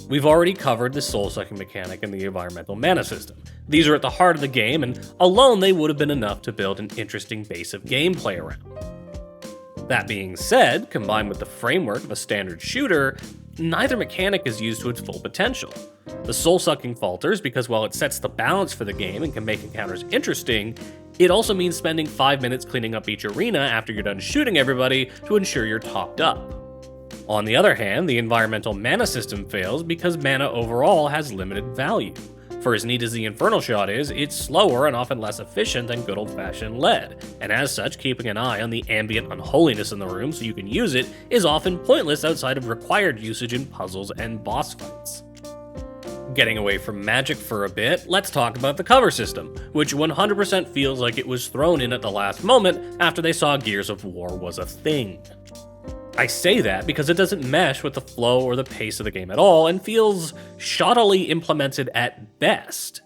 We've already covered the soul-sucking mechanic and the environmental mana system. These are at the heart of the game, and alone they would have been enough to build an interesting base of gameplay around. That being said, combined with the framework of a standard shooter, neither mechanic is used to its full potential. The soul-sucking falters because while it sets the balance for the game and can make encounters interesting, it also means spending 5 minutes cleaning up each arena after you're done shooting everybody to ensure you're topped up. On the other hand, the environmental mana system fails because mana overall has limited value. For as neat as the Infernal shot is, it's slower and often less efficient than good old-fashioned lead, and as such, keeping an eye on the ambient unholiness in the room so you can use it is often pointless outside of required usage in puzzles and boss fights. Getting away from magic for a bit, let's talk about the cover system, which 100% feels like it was thrown in at the last moment after they saw Gears of War was a thing. I say that because it doesn't mesh with the flow or the pace of the game at all and feels shoddily implemented at best.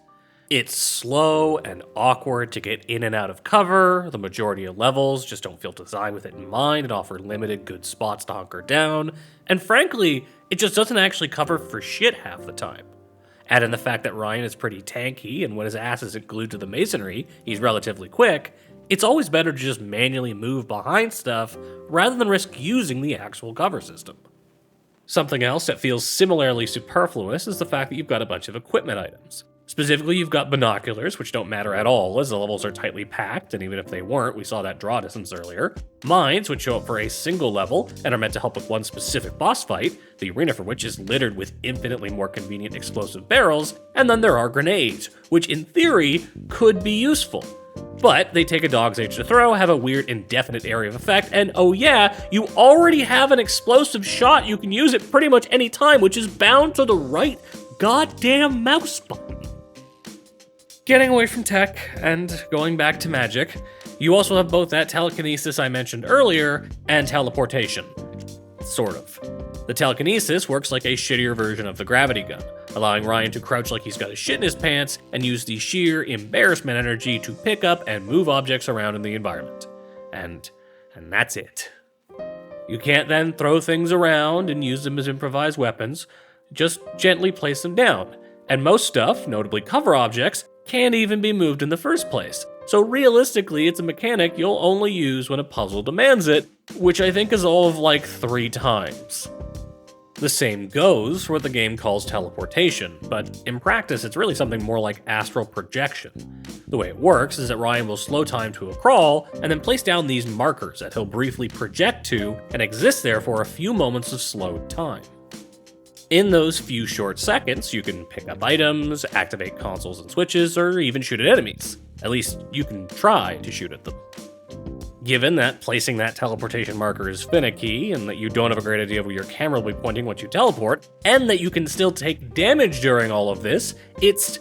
It's slow and awkward to get in and out of cover, the majority of levels just don't feel designed with it in mind and offer limited good spots to hunker down, and frankly, it just doesn't actually cover for shit half the time. Add in the fact that Ryan is pretty tanky, and when his ass isn't glued to the masonry, he's relatively quick. It's always better to just manually move behind stuff rather than risk using the actual cover system. Something else that feels similarly superfluous is the fact that you've got a bunch of equipment items. Specifically, you've got binoculars, which don't matter at all as the levels are tightly packed, and even if they weren't, we saw that draw distance earlier. Mines, which show up for a single level and are meant to help with one specific boss fight, the arena for which is littered with infinitely more convenient explosive barrels, and then there are grenades, which in theory could be useful. But they take a dog's age to throw, have a weird indefinite area of effect, and oh yeah, you already have an explosive shot you can use at pretty much any time, which is bound to the right goddamn mouse button. Getting away from tech and going back to magic, you also have both that telekinesis I mentioned earlier and teleportation. Sort of. The telekinesis works like a shittier version of the gravity gun, allowing Ryan to crouch like he's got his shit in his pants and use the sheer embarrassment energy to pick up and move objects around in the environment. And that's it. You can't then throw things around and use them as improvised weapons, just gently place them down. And most stuff, notably cover objects, can't even be moved in the first place. So realistically, it's a mechanic you'll only use when a puzzle demands it, which I think is all of like 3 times. The same goes for what the game calls teleportation, but in practice it's really something more like astral projection. The way it works is that Ryan will slow time to a crawl, and then place down these markers that he'll briefly project to and exist there for a few moments of slowed time. In those few short seconds, you can pick up items, activate consoles and switches, or even shoot at enemies. At least you can try to shoot at them. Given that placing that teleportation marker is finicky, and that you don't have a great idea where your camera will be pointing once you teleport, and that you can still take damage during all of this, it's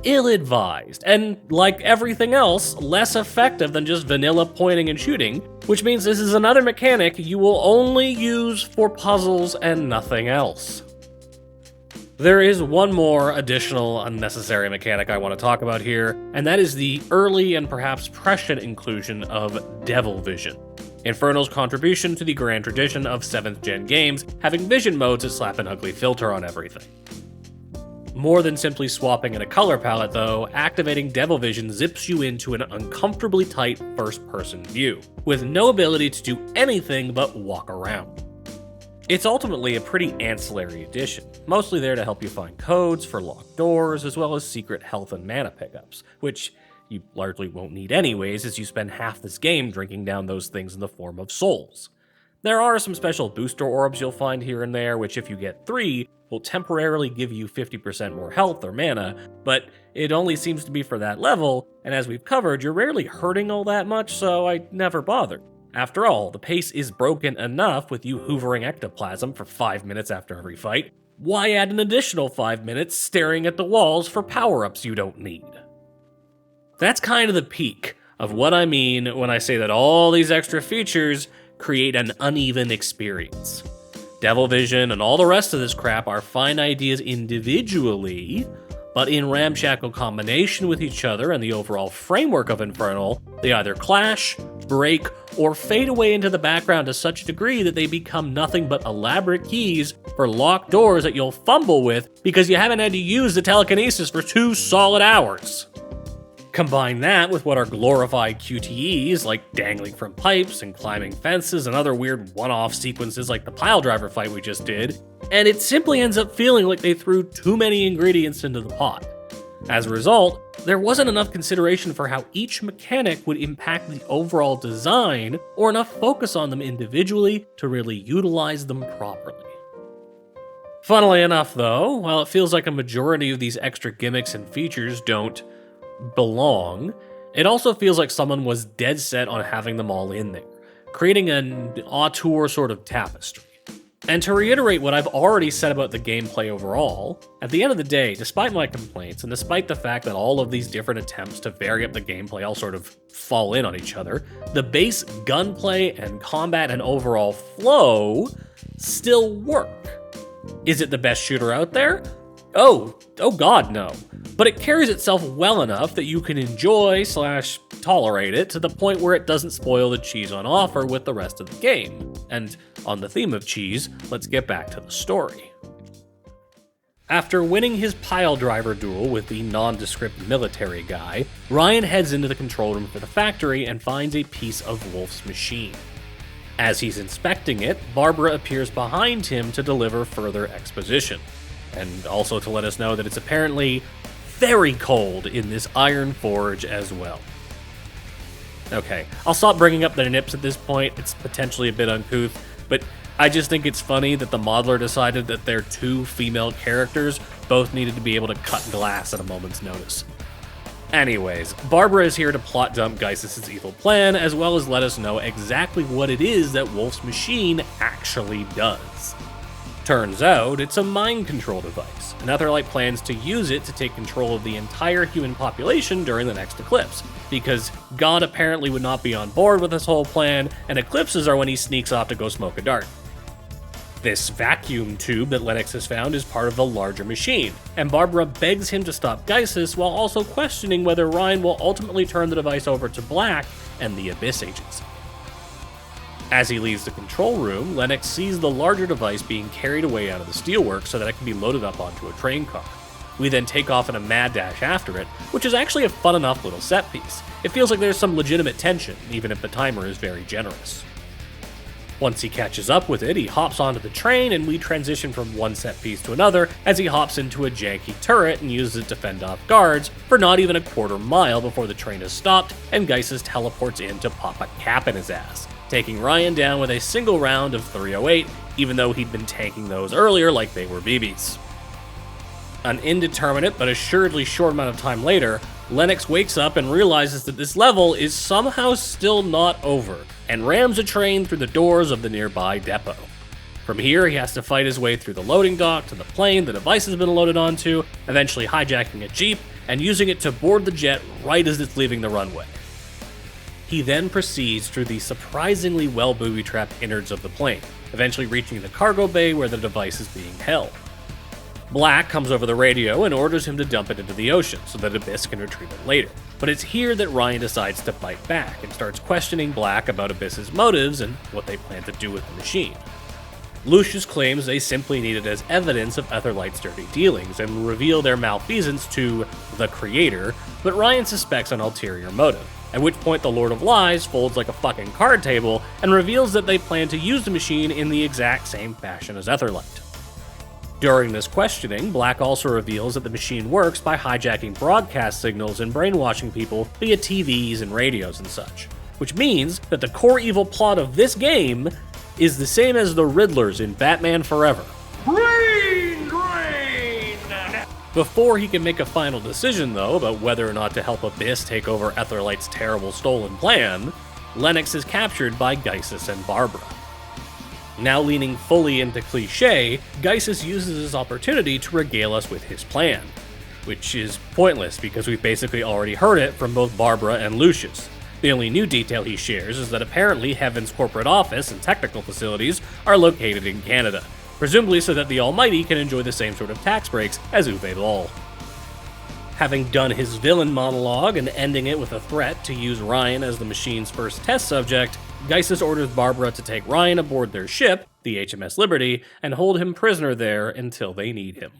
ill-advised, and like everything else, less effective than just vanilla pointing and shooting, which means this is another mechanic you will only use for puzzles and nothing else. There is one more additional unnecessary mechanic I want to talk about here, and that is the early and perhaps prescient inclusion of Devil Vision. Infernal's contribution to the grand tradition of 7th gen games having vision modes that slap an ugly filter on everything. More than simply swapping in a color palette though, activating Devil Vision zips you into an uncomfortably tight first-person view, with no ability to do anything but walk around. It's ultimately a pretty ancillary addition, mostly there to help you find codes for locked doors, as well as secret health and mana pickups, which you largely won't need anyways as you spend half this game drinking down those things in the form of souls. There are some special booster orbs you'll find here and there, which if you get 3, will temporarily give you 50% more health or mana, but it only seems to be for that level, and as we've covered, you're rarely hurting all that much, so I never bothered. After all, the pace is broken enough with you hoovering ectoplasm for 5 minutes after every fight. Why add an additional 5 minutes staring at the walls for power-ups you don't need? That's kind of the peak of what I mean when I say that all these extra features create an uneven experience. Devil Vision and all the rest of this crap are fine ideas individually, but in ramshackle combination with each other and the overall framework of Infernal, they either clash, break, or fade away into the background to such a degree that they become nothing but elaborate keys for locked doors that you'll fumble with because you haven't had to use the telekinesis for 2 solid hours. Combine that with what are glorified QTEs like dangling from pipes and climbing fences and other weird one-off sequences like the piledriver fight we just did, and it simply ends up feeling like they threw too many ingredients into the pot. As a result, there wasn't enough consideration for how each mechanic would impact the overall design, or enough focus on them individually to really utilize them properly. Funnily enough though, while it feels like a majority of these extra gimmicks and features don't belong, it also feels like someone was dead set on having them all in there, creating an auteur sort of tapestry. And to reiterate what I've already said about the gameplay overall, at the end of the day, despite my complaints, and despite the fact that all of these different attempts to vary up the gameplay all sort of fall in on each other, the base gunplay and combat and overall flow still work. Is it the best shooter out there? Oh god, no. But it carries itself well enough that you can enjoy/tolerate it to the point where it doesn't spoil the cheese on offer with the rest of the game. And on the theme of cheese, let's get back to the story. After winning his piledriver duel with the nondescript military guy, Ryan heads into the control room for the factory and finds a piece of Wolf's machine. As he's inspecting it, Barbara appears behind him to deliver further exposition, and also to let us know that it's apparently very cold in this iron forge as well. Okay, I'll stop bringing up the nips at this point, it's potentially a bit uncouth, but I just think it's funny that the modeler decided that their 2 female characters both needed to be able to cut glass at a moment's notice. Anyways, Barbara is here to plot dump Geisis' evil plan, as well as let us know exactly what it is that Wolf's machine actually does. Turns out, it's a mind control device, and Etherlight plans to use it to take control of the entire human population during the next eclipse, because God apparently would not be on board with this whole plan, and eclipses are when he sneaks off to go smoke a dart. This vacuum tube that Lennox has found is part of the larger machine, and Barbara begs him to stop Geisis while also questioning whether Ryan will ultimately turn the device over to Black and the Abyss Agency. As he leaves the control room, Lennox sees the larger device being carried away out of the Steelworks so that it can be loaded up onto a train car. We then take off in a mad dash after it, which is actually a fun enough little set piece. It feels like there's some legitimate tension, even if the timer is very generous. Once he catches up with it, he hops onto the train and we transition from one set piece to another as he hops into a janky turret and uses it to fend off guards for not even a quarter mile before the train is stopped and Geisis teleports in to pop a cap in his ass, taking Ryan down with a single round of 308, even though he'd been tanking those earlier like they were BBs. An indeterminate but assuredly short amount of time later, Lennox wakes up and realizes that this level is somehow still not over, and rams a train through the doors of the nearby depot. From here, he has to fight his way through the loading dock to the plane the device has been loaded onto, eventually hijacking a jeep and using it to board the jet right as it's leaving the runway. He then proceeds through the surprisingly well booby-trapped innards of the plane, eventually reaching the cargo bay where the device is being held. Black comes over the radio and orders him to dump it into the ocean so that Abyss can retrieve it later. But it's here that Ryan decides to fight back and starts questioning Black about Abyss's motives and what they plan to do with the machine. Lucius claims they simply need it as evidence of Etherlight's dirty dealings and reveal their malfeasance to the Creator, but Ryan suspects an ulterior motive, at which point the Lord of Lies folds like a fucking card table and reveals that they plan to use the machine in the exact same fashion as Etherlight. During this questioning, Black also reveals that the machine works by hijacking broadcast signals and brainwashing people via TVs and radios and such, which means that the core evil plot of this game is the same as the Riddlers in Batman Forever. Brain drain! Before he can make a final decision, though, about whether or not to help Abyss take over Etherlight's terrible stolen plan, Lennox is captured by Geisis and Barbara. Now leaning fully into cliché, Geisis uses this opportunity to regale us with his plan, which is pointless because we've basically already heard it from both Barbara and Lucius. The only new detail he shares is that apparently Heaven's corporate office and technical facilities are located in Canada, presumably so that the Almighty can enjoy the same sort of tax breaks as Uwe Boll. Having done his villain monologue and ending it with a threat to use Ryan as the machine's first test subject, Geisis orders Barbara to take Ryan aboard their ship, the H.M.S. Liberty, and hold him prisoner there until they need him.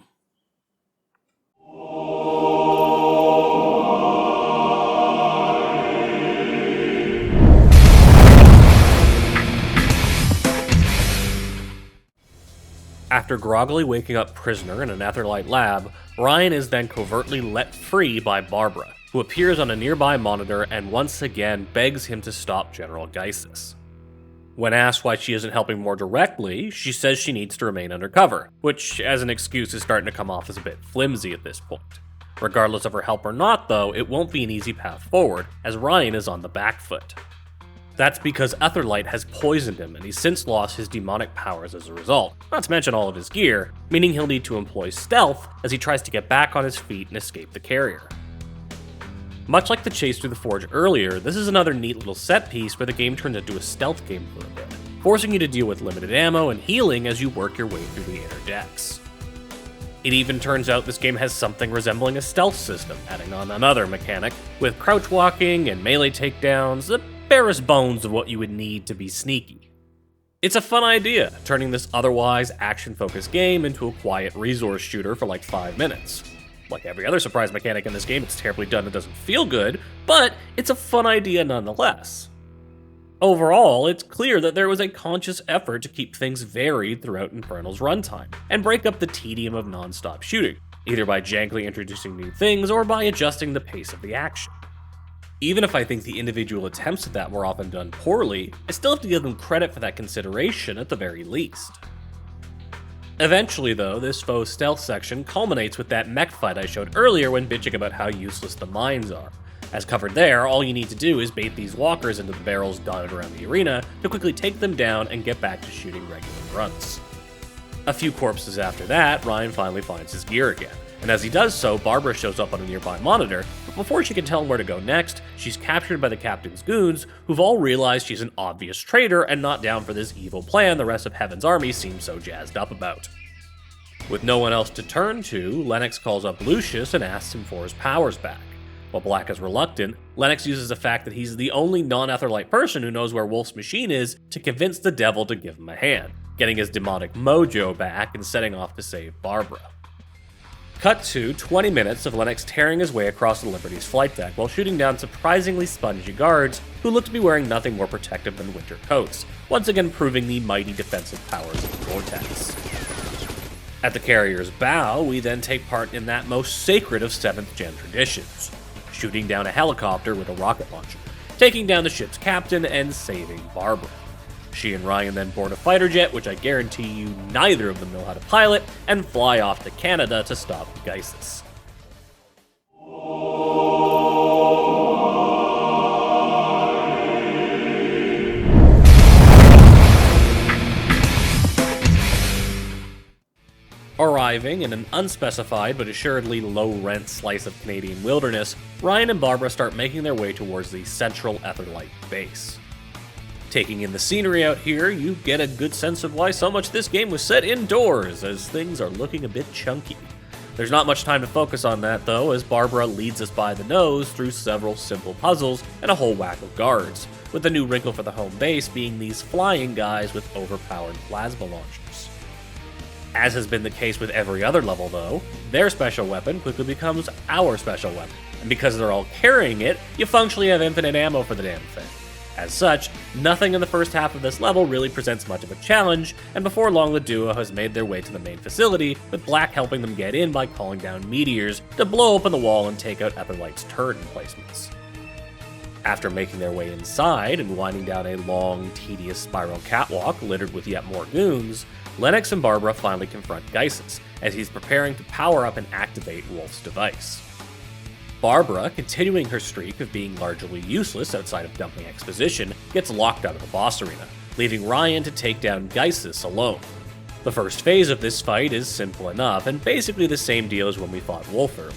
After groggily waking up prisoner in an Etherlight lab, Ryan is then covertly let free by Barbara, who appears on a nearby monitor and once again begs him to stop General Geisis. When asked why she isn't helping more directly, she says she needs to remain undercover, which as an excuse is starting to come off as a bit flimsy at this point. Regardless of her help or not though, it won't be an easy path forward, as Ryan is on the back foot. That's because Etherlight has poisoned him and he's since lost his demonic powers as a result, not to mention all of his gear, meaning he'll need to employ stealth as he tries to get back on his feet and escape the carrier. Much like the chase through the Forge earlier, this is another neat little set piece where the game turns into a stealth game for a bit, forcing you to deal with limited ammo and healing as you work your way through the inner decks. It even turns out this game has something resembling a stealth system, adding on another mechanic, with crouch walking and melee takedowns, the barest bones of what you would need to be sneaky. It's a fun idea, turning this otherwise action-focused game into a quiet resource shooter for like 5 minutes. Like every other surprise mechanic in this game, it's terribly done and doesn't feel good, but it's a fun idea nonetheless. Overall, it's clear that there was a conscious effort to keep things varied throughout Infernal's runtime, and break up the tedium of non-stop shooting, either by jankily introducing new things or by adjusting the pace of the action. Even if I think the individual attempts at that were often done poorly, I still have to give them credit for that consideration at the very least. Eventually though, this faux stealth section culminates with that mech fight I showed earlier when bitching about how useless the mines are. As covered there, all you need to do is bait these walkers into the barrels dotted around the arena to quickly take them down and get back to shooting regular grunts. A few corpses after that, Ryan finally finds his gear again, and as he does so, Barbara shows up on a nearby monitor, but before she can tell him where to go next, she's captured by the captain's goons, who've all realized she's an obvious traitor and not down for this evil plan the rest of Heaven's army seems so jazzed up about. With no one else to turn to, Lennox calls up Lucius and asks him for his powers back. While Black is reluctant, Lennox uses the fact that he's the only non-Etherlight person who knows where Wolf's machine is to convince the devil to give him a hand, getting his demonic mojo back and setting off to save Barbara. Cut to 20 minutes of Lennox tearing his way across the Liberty's flight deck while shooting down surprisingly spongy guards who look to be wearing nothing more protective than winter coats, once again proving the mighty defensive powers of the Vortex. At the carrier's bow, we then take part in that most sacred of 7th gen traditions, shooting down a helicopter with a rocket launcher, taking down the ship's captain and saving Barbara. She and Ryan then board a fighter jet, which I guarantee you neither of them know how to pilot, and fly off to Canada to stop Geisis. Arriving in an unspecified but assuredly low-rent slice of Canadian wilderness, Ryan and Barbara start making their way towards the central Etherlight base. Taking in the scenery out here, you get a good sense of why so much this game was set indoors, as things are looking a bit chunky. There's not much time to focus on that though, as Barbara leads us by the nose through several simple puzzles and a whole whack of guards, with the new wrinkle for the home base being these flying guys with overpowered plasma launchers. As has been the case with every other level though, their special weapon quickly becomes our special weapon, and because they're all carrying it, you functionally have infinite ammo for the damn thing. As such, nothing in the first half of this level really presents much of a challenge, and before long the duo has made their way to the main facility, with Black helping them get in by calling down meteors to blow open the wall and take out Etherlight's turret emplacements. After making their way inside and winding down a long, tedious spiral catwalk littered with yet more goons, Lennox and Barbara finally confront Geisis, as he's preparing to power up and activate Wolf's device. Barbara, continuing her streak of being largely useless outside of dumping exposition, gets locked out of the boss arena, leaving Ryan to take down Geisis alone. The first phase of this fight is simple enough, and basically the same deal as when we fought Wolf earlier,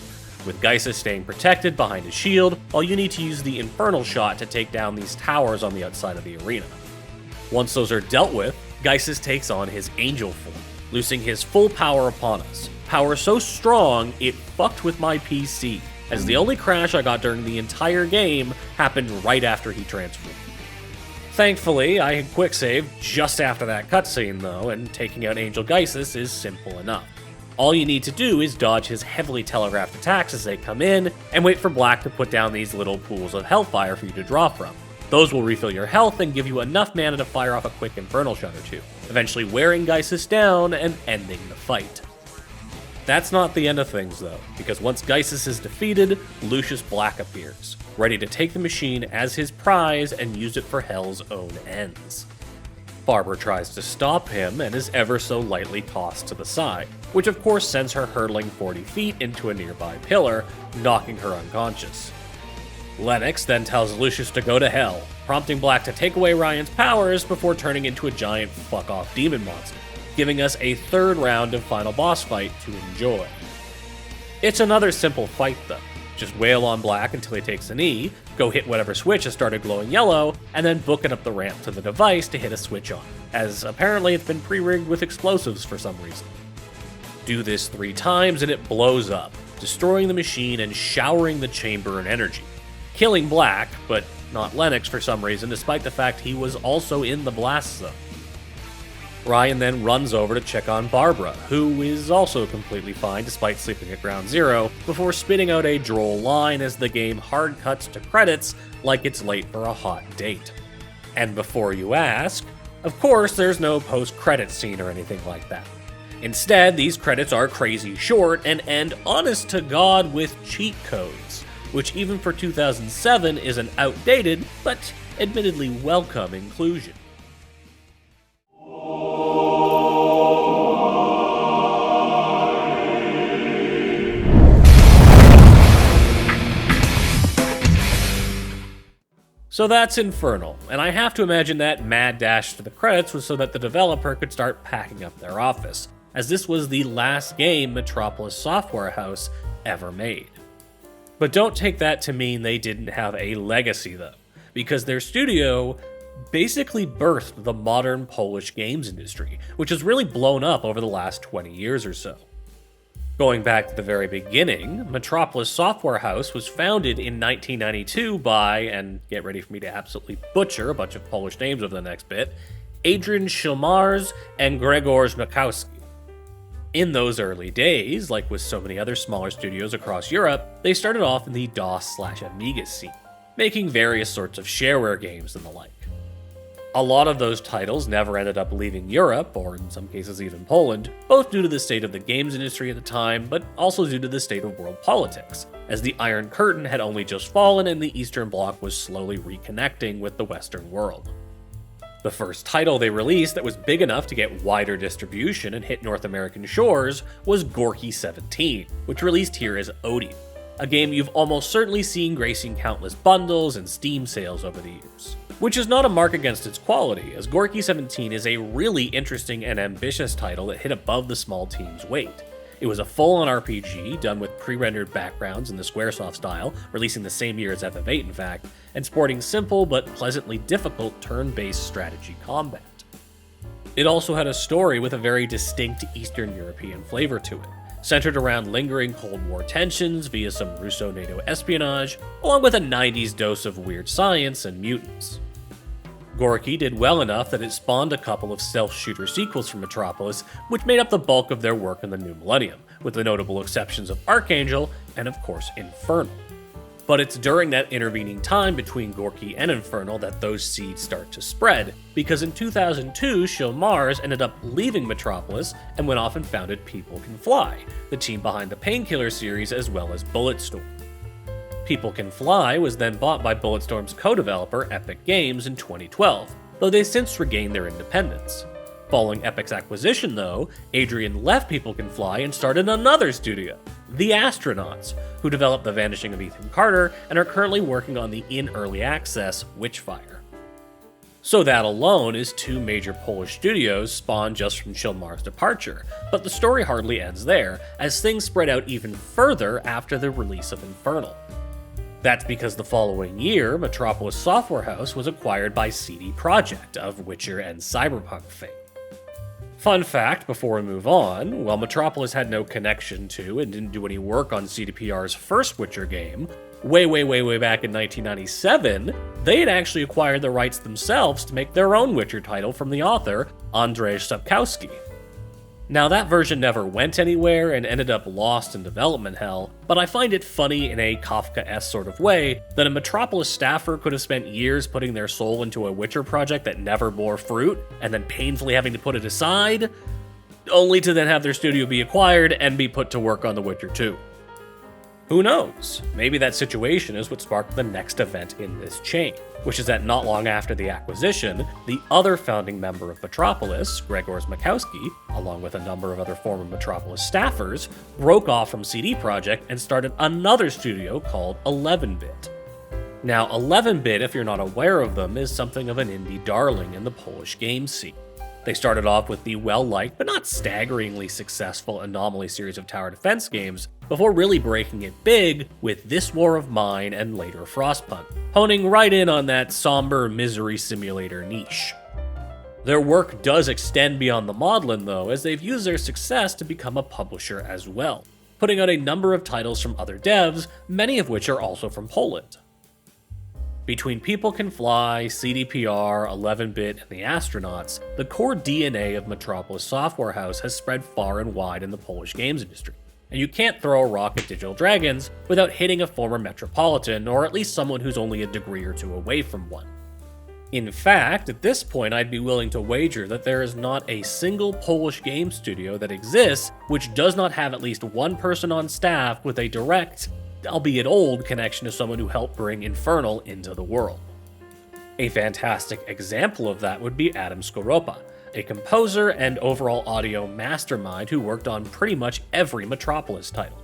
with Geisis staying protected behind a shield, while you need to use the Infernal shot to take down these towers on the outside of the arena. Once those are dealt with, Geisis takes on his angel form, loosing his full power upon us. Power so strong, it fucked with my PC, as the only crash I got during the entire game happened right after he transformed. Thankfully, I had quick-saved just after that cutscene though, and taking out Angel Geisis is simple enough. All you need to do is dodge his heavily telegraphed attacks as they come in, and wait for Black to put down these little pools of hellfire for you to draw from. Those will refill your health and give you enough mana to fire off a quick Infernal shot or two, eventually wearing Geisis down and ending the fight. That's not the end of things though, because once Geisis is defeated, Lucius Black appears, ready to take the machine as his prize and use it for Hell's own ends. Barbara tries to stop him and is ever so lightly tossed to the side, which of course sends her hurtling 40 feet into a nearby pillar, knocking her unconscious. Lennox then tells Lucius to go to hell, prompting Black to take away Ryan's powers before turning into a giant fuck-off demon monster, giving us a third round of final boss fight to enjoy. It's another simple fight though. Just wail on Black until he takes a knee, go hit whatever switch has started glowing yellow, and then book it up the ramp to the device to hit a switch on, as apparently it's been pre-rigged with explosives for some reason. Do this 3 times and it blows up, destroying the machine and showering the chamber in energy, killing Black, but not Lennox for some reason, despite the fact he was also in the blast zone. Ryan then runs over to check on Barbara, who is also completely fine despite sleeping at ground zero, before spitting out a droll line as the game hard cuts to credits like it's late for a hot date. And before you ask, of course there's no post-credits scene or anything like that. Instead, these credits are crazy short and end honest to God with cheat codes, which even for 2007 is an outdated, but admittedly welcome inclusion. So that's Infernal, and I have to imagine that mad dash to the credits was so that the developer could start packing up their office, as this was the last game Metropolis Software House ever made. But don't take that to mean they didn't have a legacy though, because their studio basically birthed the modern Polish games industry, which has really blown up over the last 20 years or so. Going back to the very beginning, Metropolis Software House was founded in 1992 by, and get ready for me to absolutely butcher a bunch of Polish names over the next bit, Adrian Szymars and Grzegorz Makowski. In those early days, like with so many other smaller studios across Europe, they started off in the DOS/Amiga scene, making various sorts of shareware games and the like. A lot of those titles never ended up leaving Europe, or in some cases even Poland, both due to the state of the games industry at the time, but also due to the state of world politics, as the Iron Curtain had only just fallen and the Eastern Bloc was slowly reconnecting with the Western world. The first title they released that was big enough to get wider distribution and hit North American shores was Gorky 17, which released here as Odium, a game you've almost certainly seen gracing countless bundles and Steam sales over the years. Which is not a mark against its quality, as Gorky 17 is a really interesting and ambitious title that hit above the small team's weight, It was a full-on RPG, done with pre-rendered backgrounds in the Squaresoft style, releasing the same year as FF8 in fact, and sporting simple but pleasantly difficult turn-based strategy combat. It also had a story with a very distinct Eastern European flavor to it, centered around lingering Cold War tensions via some Russo-NATO espionage, along with a 90s dose of weird science and mutants. Gorky did well enough that it spawned a couple of stealth-shooter sequels from Metropolis, which made up the bulk of their work in the new millennium, with the notable exceptions of Archangel and, of course, Infernal. But it's during that intervening time between Gorky and Infernal that those seeds start to spread, because in 2002, H.M.S ended up leaving Metropolis and went off and founded People Can Fly, the team behind the Painkiller series as well as Bulletstorm. People Can Fly was then bought by Bulletstorm's co-developer Epic Games in 2012, though they've since regained their independence. Following Epic's acquisition, though, Adrian left People Can Fly and started another studio, The Astronauts, who developed The Vanishing of Ethan Carter and are currently working on the in-early access Witchfire. So that alone is two major Polish studios spawned just from H.M.S departure, but the story hardly ends there, as things spread out even further after the release of Infernal. That's because the following year, Metropolis Software House was acquired by CD Projekt of Witcher and Cyberpunk fame. Fun fact before we move on, while Metropolis had no connection to and didn't do any work on CD.PR's first Witcher game, way back in 1997, they had actually acquired the rights themselves to make their own Witcher title from the author, Andrzej Sapkowski. Now that version never went anywhere and ended up lost in development hell, but I find it funny in a Kafka-esque sort of way that a Metropolis staffer could have spent years putting their soul into a Witcher project that never bore fruit, and then painfully having to put it aside, only to then have their studio be acquired and be put to work on The Witcher 2. Who knows? Maybe that situation is what sparked the next event in this chain, which is that not long after the acquisition, the other founding member of Metropolis, Grzegorz Makowski, along with a number of other former Metropolis staffers, broke off from CD Projekt and started another studio called 11-Bit. Now, 11-Bit, if you're not aware of them, is something of an indie darling in the Polish game scene. They started off with the well-liked, but not staggeringly successful Anomaly series of tower defense games, before really breaking it big with This War of Mine and later Frostpunk, honing right in on that somber misery simulator niche. Their work does extend beyond the maudlin though, as they've used their success to become a publisher as well, putting out a number of titles from other devs, many of which are also from Poland. Between People Can Fly, CD.PR, 11-Bit, and the Astronauts, the core DNA of Metropolis Software House has spread far and wide in the Polish games industry, and you can't throw a rock at Digital Dragons without hitting a former Metropolitan, or at least someone who's only a degree or two away from one. In fact, at this point I'd be willing to wager that there is not a single Polish game studio that exists which does not have at least one person on staff with a direct, albeit old, connection to someone who helped bring Infernal into the world. A fantastic example of that would be Adam Skoropa, a composer and overall audio mastermind who worked on pretty much every Metropolis title.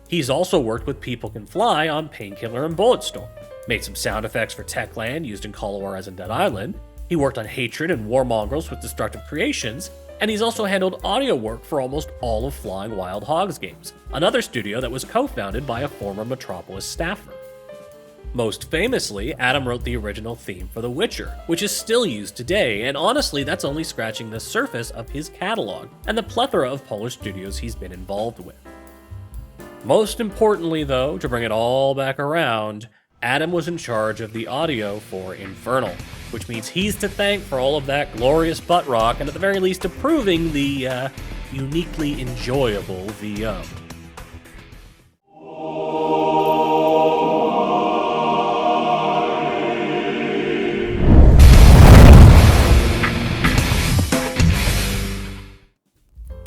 He's also worked with People Can Fly on Painkiller and Bulletstorm, made some sound effects for Techland used in Call of Juarez and Dead Island, he worked on Hatred and War Mongrels with Destructive Creations, and he's also handled audio work for almost all of Flying Wild Hogs games, another studio that was co-founded by a former Metropolis staffer. Most famously, Adam wrote the original theme for The Witcher, which is still used today, and honestly that's only scratching the surface of his catalog and the plethora of Polish studios he's been involved with. Most importantly though, to bring it all back around, Adam was in charge of the audio for Infernal, which means he's to thank for all of that glorious butt rock and at the very least approving the uniquely enjoyable VO.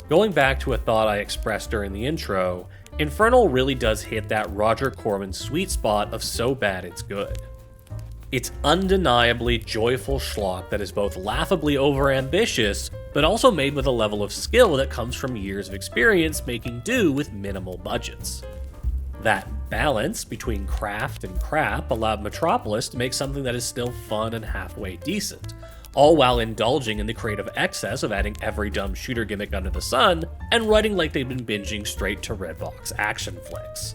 Going back to a thought I expressed during the intro, Infernal really does hit that Roger Corman sweet spot of so bad it's good. It's undeniably joyful schlock that is both laughably overambitious, but also made with a level of skill that comes from years of experience making do with minimal budgets. That balance between craft and crap allowed Metropolis to make something that is still fun and halfway decent, all while indulging in the creative excess of adding every dumb shooter gimmick under the sun, and writing like they've been binging straight to Redbox action flicks.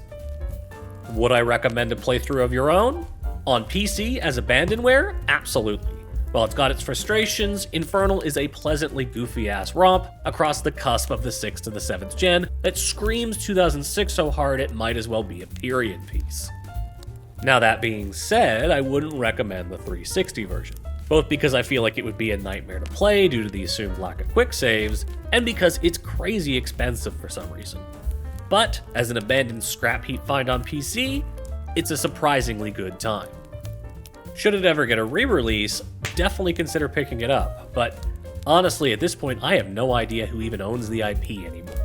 Would I recommend a playthrough of your own? On PC as abandonware? Absolutely. While it's got its frustrations, Infernal is a pleasantly goofy-ass romp across the cusp of the 6th to the 7th gen that screams 2006 so hard it might as well be a period piece. Now that being said, I wouldn't recommend the 360 version, both because I feel like it would be a nightmare to play due to the assumed lack of quick saves, and because it's crazy expensive for some reason. But, as an abandoned scrap heap find on PC, it's a surprisingly good time. Should it ever get a re-release, definitely consider picking it up, but honestly at this point I have no idea who even owns the IP anymore.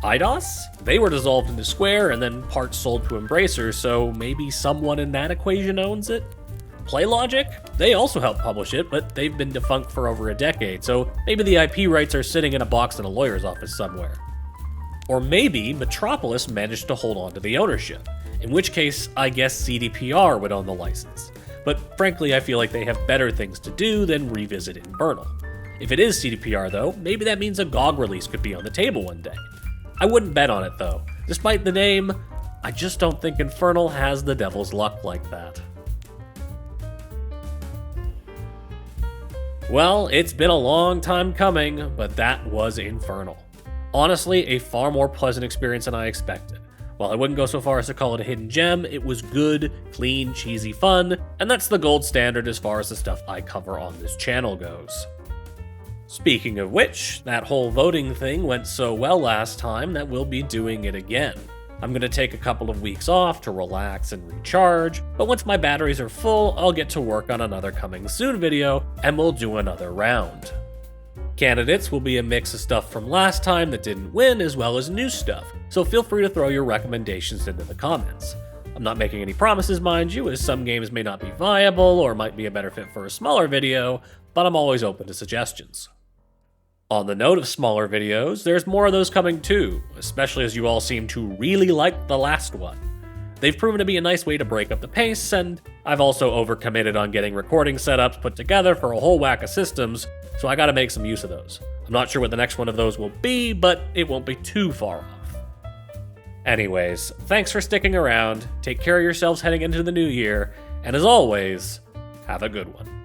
Eidos? They were dissolved into Square and then parts sold to Embracer, so maybe someone in that equation owns it? PlayLogic? They also helped publish it, but they've been defunct for over a decade, so maybe the IP rights are sitting in a box in a lawyer's office somewhere. Or maybe Metropolis managed to hold on to the ownership, in which case I guess CDPR would own the license. But frankly, I feel like they have better things to do than revisit Infernal. If it is CDPR though, maybe that means a GOG release could be on the table one day. I wouldn't bet on it though. Despite the name, I just don't think Infernal has the devil's luck like that. Well, it's been a long time coming, but that was Infernal. Honestly, a far more pleasant experience than I expected. While I wouldn't go so far as to call it a hidden gem, it was good, clean, cheesy fun, and that's the gold standard as far as the stuff I cover on this channel goes. Speaking of which, that whole voting thing went so well last time that we'll be doing it again. I'm going to take a couple of weeks off to relax and recharge, but once my batteries are full, I'll get to work on another coming soon video, and we'll do another round. Candidates will be a mix of stuff from last time that didn't win as well as new stuff, so feel free to throw your recommendations into the comments. I'm not making any promises, mind you, as some games may not be viable or might be a better fit for a smaller video, but I'm always open to suggestions. On the note of smaller videos, there's more of those coming too, especially as you all seem to really like the last one. They've proven to be a nice way to break up the pace, and I've also overcommitted on getting recording setups put together for a whole whack of systems, so I gotta make some use of those. I'm not sure what the next one of those will be, but it won't be too far off. Anyways, thanks for sticking around, take care of yourselves heading into the new year, and as always, have a good one.